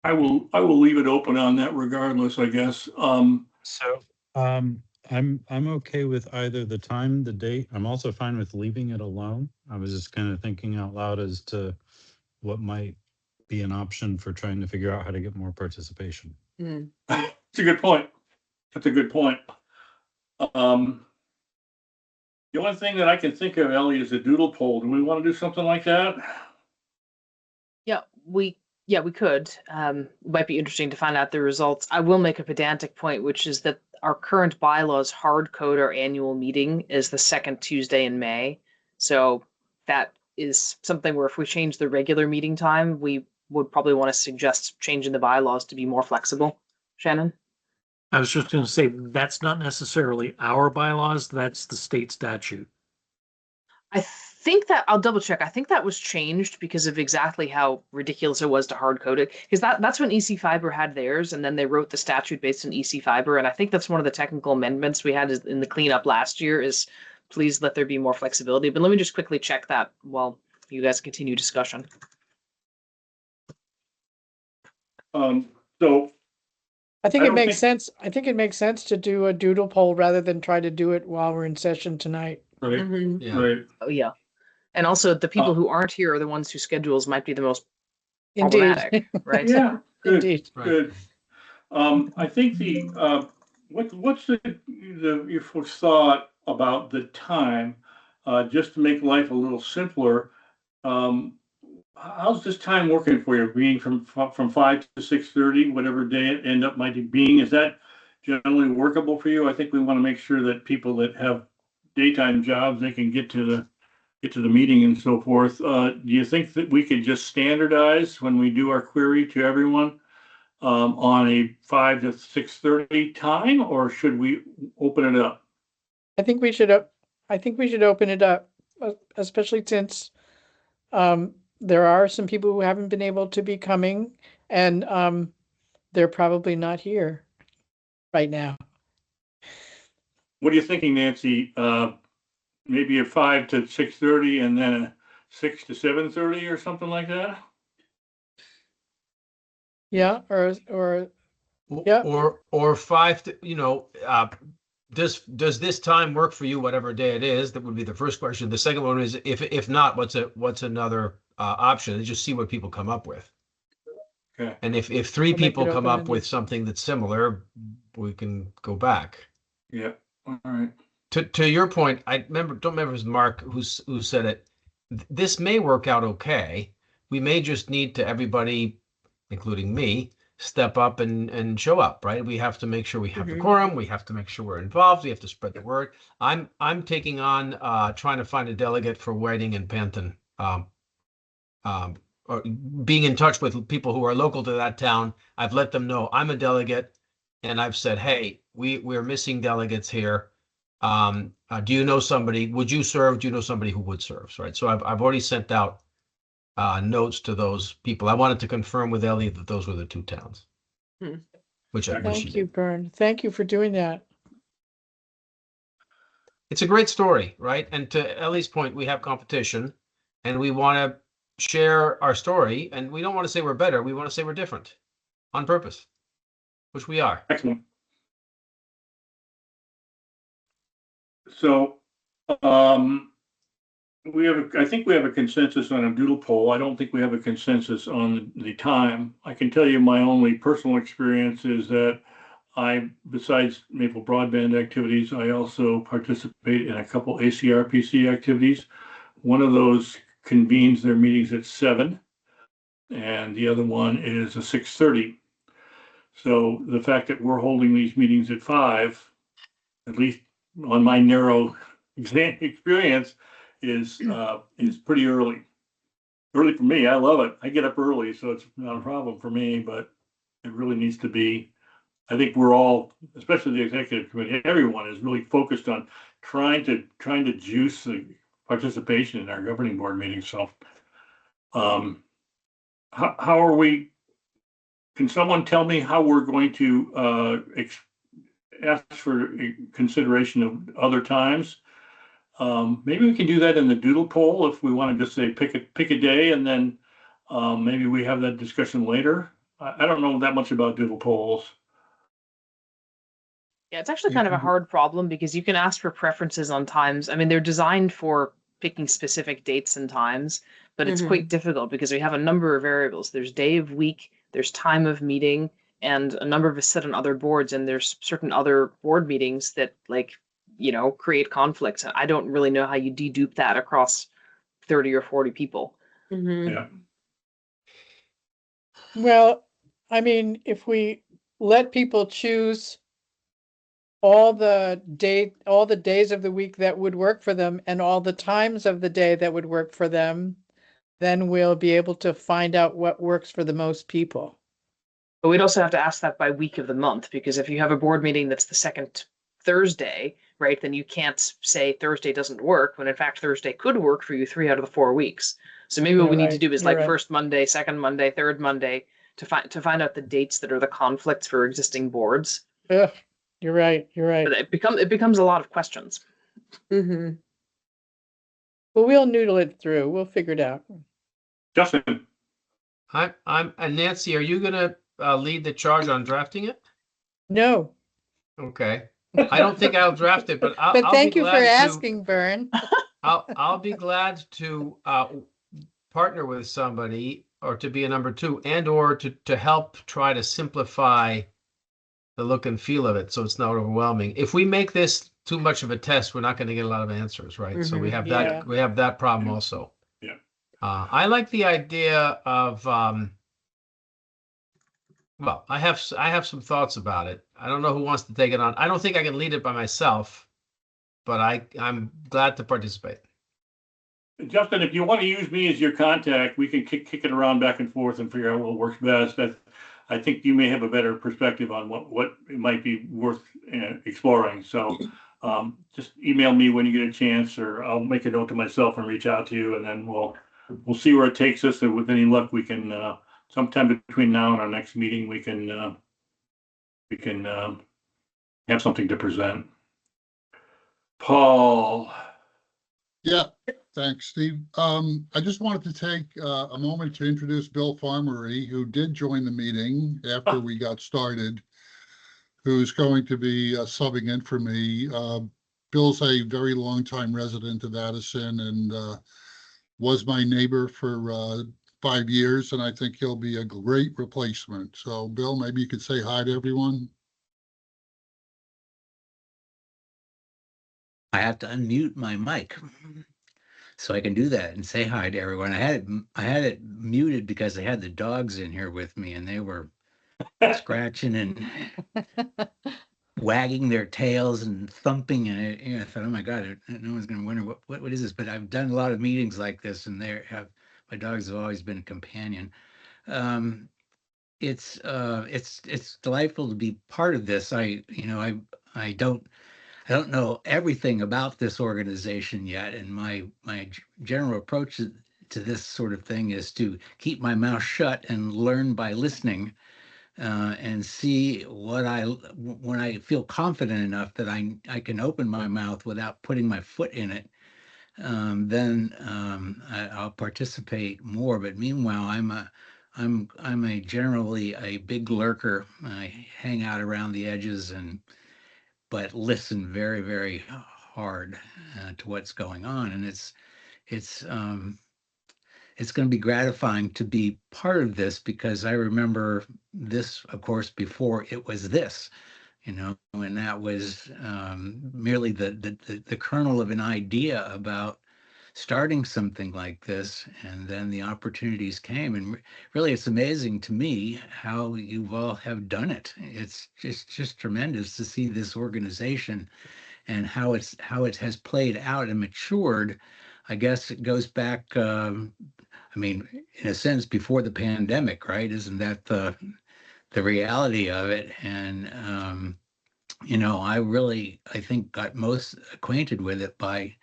I will leave it open on that regardless, I guess.
I'm okay with either the time, the date. I'm also fine with leaving it alone. I was just kind of thinking out loud as to what might be an option for trying to figure out how to get more participation.
It's a good point. That's a good point. The only thing that I can think of, Ellie, is a doodle poll. Do we want to do something like that?
Yeah, we could. It might be interesting to find out the results. I will make a pedantic point, which is that our current bylaws hard code our annual meeting is the second Tuesday in May. So that is something where if we change the regular meeting time, we would probably want to suggest changing the bylaws to be more flexible. Shannon?
I was just going to say, that's not necessarily our bylaws, that's the state statute.
I think that I'll double check. I think that was changed because of exactly how ridiculous it was to hard code it. Because that's when EC Fiber had theirs, and then they wrote the statute based on EC Fiber. And I think that's one of the technical amendments we had in the cleanup last year is please let there be more flexibility. But let me just quickly check that while you guys continue discussion.
So
I think it makes sense to do a doodle poll rather than try to do it while we're in session tonight.
Right,
Mhm.
Yeah.
right.
Oh, yeah. And also the people
Uh,
who aren't here are the ones whose schedules might be the most
Indeed,
problematic, right?
Yeah, good,
indeed.
Right.
good. I think what's your folks' thought about the time, just to make life a little simpler? Um, how's this time working for you? Being from 5 to 6:30, whatever day it end up might be being, is that generally workable for you? I think we want to make sure that people that have daytime jobs, they can get to the meeting and so forth. Do you think that we could just standardize when we do our query to everyone on a 5 to 6:30 time, or should we open it up?
I think we should, I think we should open it up, especially since there are some people who haven't been able to be coming, and they're probably not here right now.
What are you thinking, Nancy? Maybe a 5 to 6:30 and then a 6 to 7:30 or something like that?
Yeah, or Yeah.
Or 5 to, does this time work for you, whatever day it is? That would be the first question. The second one is, if not, what's another option? And just see what people come up with.
Okay.
And if three
We'll make
people
it
come up
open-ended.
with something that's similar, we can go back.
Yeah. All right.
To your point, don't remember if it was Mark who said it. This may work out okay. We may just need to, everybody, including me, step up and show up, right? We have to make sure we have the
Mhm.
quorum. We have to make sure we're involved. We have to spread the word. I'm taking on trying to find a delegate for Whiting and Panton. Or being in touch with people who are local to that town. I've let them know I'm a delegate, and I've said, hey, we're missing delegates here. Do you know somebody? Would you serve? Do you know somebody who would serve? Right. So I've already sent out notes to those people. I wanted to confirm with Ellie that those were the two towns.
Hmm.
Which she
Thank you,
did.
Bern. Thank you for doing that.
It's a great story, right? And to Ellie's point, we have competition, and we want to share our story, and we don't want to say we're better. We want to say we're different on purpose, which we are.
Excellent. So, I think we have a consensus on a doodle poll. I don't think we have a consensus on the time. I can tell you my only personal experience is that besides Maple Broadband activities, I also participate in a couple ACRPC activities. One of those convenes their meetings at 7, and the other one is a 6:30. So the fact that we're holding these meetings at 5, at least on my narrow experience, is pretty early. Early for me. I love it. I get up early, so it's not a problem for me, but it really needs to be. I think we're all, especially the executive committee, everyone is really focused on trying to juice the participation in our governing board meetings. So, how are we? Can someone tell me how we're going to ask for consideration of other times? Maybe we can do that in the doodle poll if we want to just say pick a day, and then maybe we have that discussion later. I don't know that much about doodle polls.
Yeah, it's actually kind of a hard problem because you can ask for preferences on times. I mean, they're designed for picking specific dates and times, but it's quite difficult because we have a number of variables. There's day of week, there's time of meeting, and a number of us sit on other boards, and there's certain other board meetings that create conflicts. I don't really know how you dedupe that across 30 or 40 people.
Yeah.
Well, I mean, if we let people choose all the days of the week that would work for them and all the times of the day that would work for them, then we'll be able to find out what works for the most people.
But we'd also have to ask that by week of the month, because if you have a board meeting that's the second Thursday, right, then you can't say Thursday doesn't work when in fact Thursday could work for you 3 out of the 4 weeks. So maybe what we need to do is like first Monday, second Monday, third Monday to find out the dates that are the conflicts for existing boards.
Ugh, you're right.
But it becomes a lot of questions.
Well, we'll noodle it through. We'll figure it out.
Justin.
And Nancy, are you gonna lead the charge on drafting it?
No.
Okay. I don't think I'll draft it, but
But
I'll be
thank you for
glad to,
asking, Vern.
I'll be glad to partner with somebody or to be a number two and or to help try to simplify the look and feel of it so it's not overwhelming. If we make this too much of a test, we're not going to get a lot of answers, right? So we have
Yeah.
that we have that problem
Yeah.
also.
Yeah.
I like the idea of well, I have some thoughts about it. I don't know who wants to take it on. I don't think I can lead it by myself, but I'm glad to participate.
Justin, if you want to use me as your contact, we can kick it around back and forth and figure out what works best. I think you may have a better perspective on what it might be worth exploring. So just email me when you get a chance, or I'll make a note to myself and reach out to you, and then we'll see where it takes us. And with any luck, we can sometime between now and our next meeting, we can have something to present. Paul.
Yeah, thanks, Steve. I just wanted to take a moment to introduce Bill Farmery, who did join the meeting after we got started, who's going to be subbing in for me. Bill's a very long-time resident of Addison and was my neighbor for 5 years, and I think he'll be a great replacement. So, Bill, maybe you could say hi to everyone.
I have to unmute my mic so I can do that and say hi to everyone. I had it muted because I had the dogs in here with me and they were scratching and wagging their tails and thumping, and I thought, oh my God, no one's going to wonder what is this? But I've done a lot of meetings like this, and my dogs have always been a companion. It's delightful to be part of this. I don't know everything about this organization yet, and my general approach to this sort of thing is to keep my mouth shut and learn by listening, and see when I feel confident enough that I can open my mouth without putting my foot in it. Then I'll participate more. But meanwhile, I'm generally a big lurker. I hang out around the edges but listen very, very hard to what's going on. And it's going to be gratifying to be part of this, because I remember this, of course, before it was this, and that was merely the kernel of an idea about starting something like this, and then the opportunities came, and really it's amazing to me how you all have done it. It's just tremendous to see this organization and how it has played out and matured. I guess it goes back, in a sense, before the pandemic, right? Isn't that the reality of it? And I think got most acquainted with it by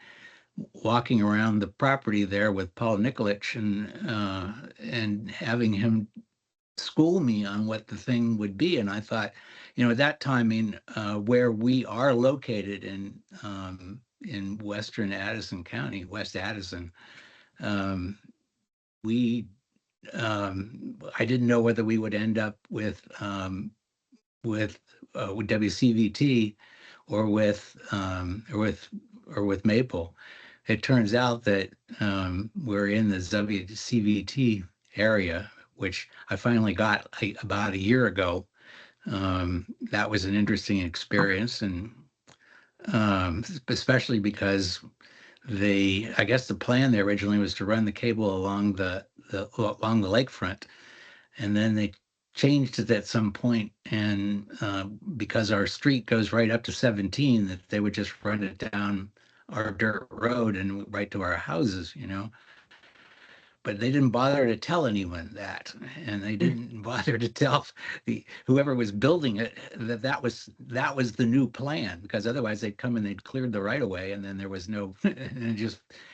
walking around the property there with Paul Nikolic and having him school me on what the thing would be. And I thought, at that time, where we are located in western Addison County, West Addison, I didn't know whether we would end up with WCVT or with Maple. It turns out that we're in the WCVT area, which I finally got about a year ago. That was an interesting experience, and especially because I guess the plan there originally was to run the cable along the lakefront, and then they changed it at some point, and because our street goes right up to 17, that they would just run it down our dirt road and right to our houses, But they didn't bother to tell anyone that, and they didn't bother to tell whoever was building it that was the new plan, because otherwise they'd come and they'd cleared the right of way, and then there was no, and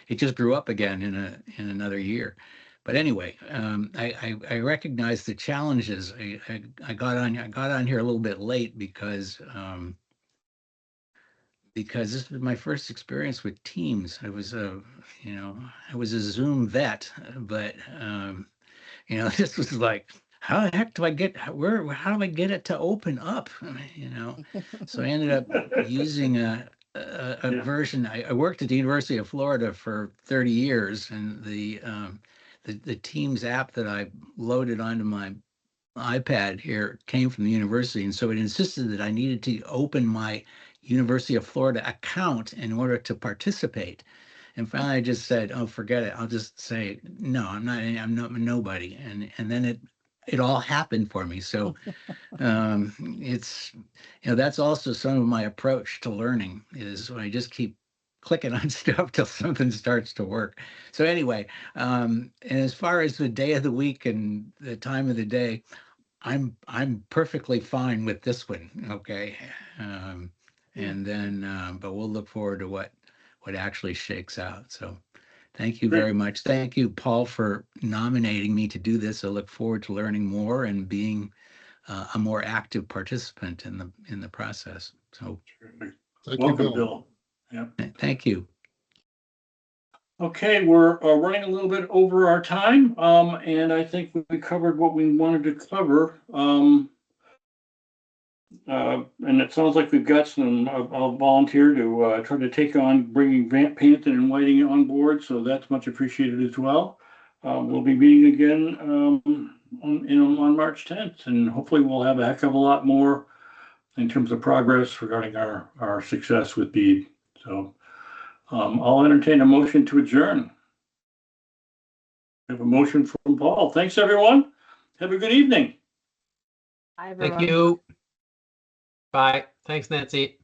it just grew up again in another year. But anyway, I recognize the challenges. I got on here a little bit late because this was my first experience with Teams. I was a Zoom vet, but this was like, how the heck do I get, how do I get it to open up? You know, so I ended up using a
Yeah.
version. I worked at the University of Florida for 30 years, and the Teams app that I loaded onto my iPad here came from the university, and so it insisted that I needed to open my University of Florida account in order to participate. And finally, I just said, "Oh, forget it. I'll just say no. I'm not nobody." And then it all happened for me. So it's that's also some of my approach to learning is when I just keep clicking on stuff till something starts to work. So anyway, and as far as the day of the week and the time of the day, I'm perfectly fine with this one. Okay. And then but we'll look forward to what actually shakes out. So thank you very much. Thank you, Paul, for nominating me to do this. I look forward to learning more and being a more active participant in the process. So
Thank
Welcome,
you,
Bill. Yeah.
thank you.
Okay, we're running a little bit over our time, and I think we covered what we wanted to cover. And it sounds like we've got some. I'll volunteer to try to take on bringing Panton and Whiting on board, so that's much appreciated as well. We'll be meeting again on March 10th, and hopefully we'll have a heck of a lot more in terms of progress regarding our success with BEAD. So I'll entertain a motion to adjourn. I have a motion from Paul. Thanks, everyone. Have a good evening.
Hi, everyone.
Thank you. Bye. Thanks, Nancy.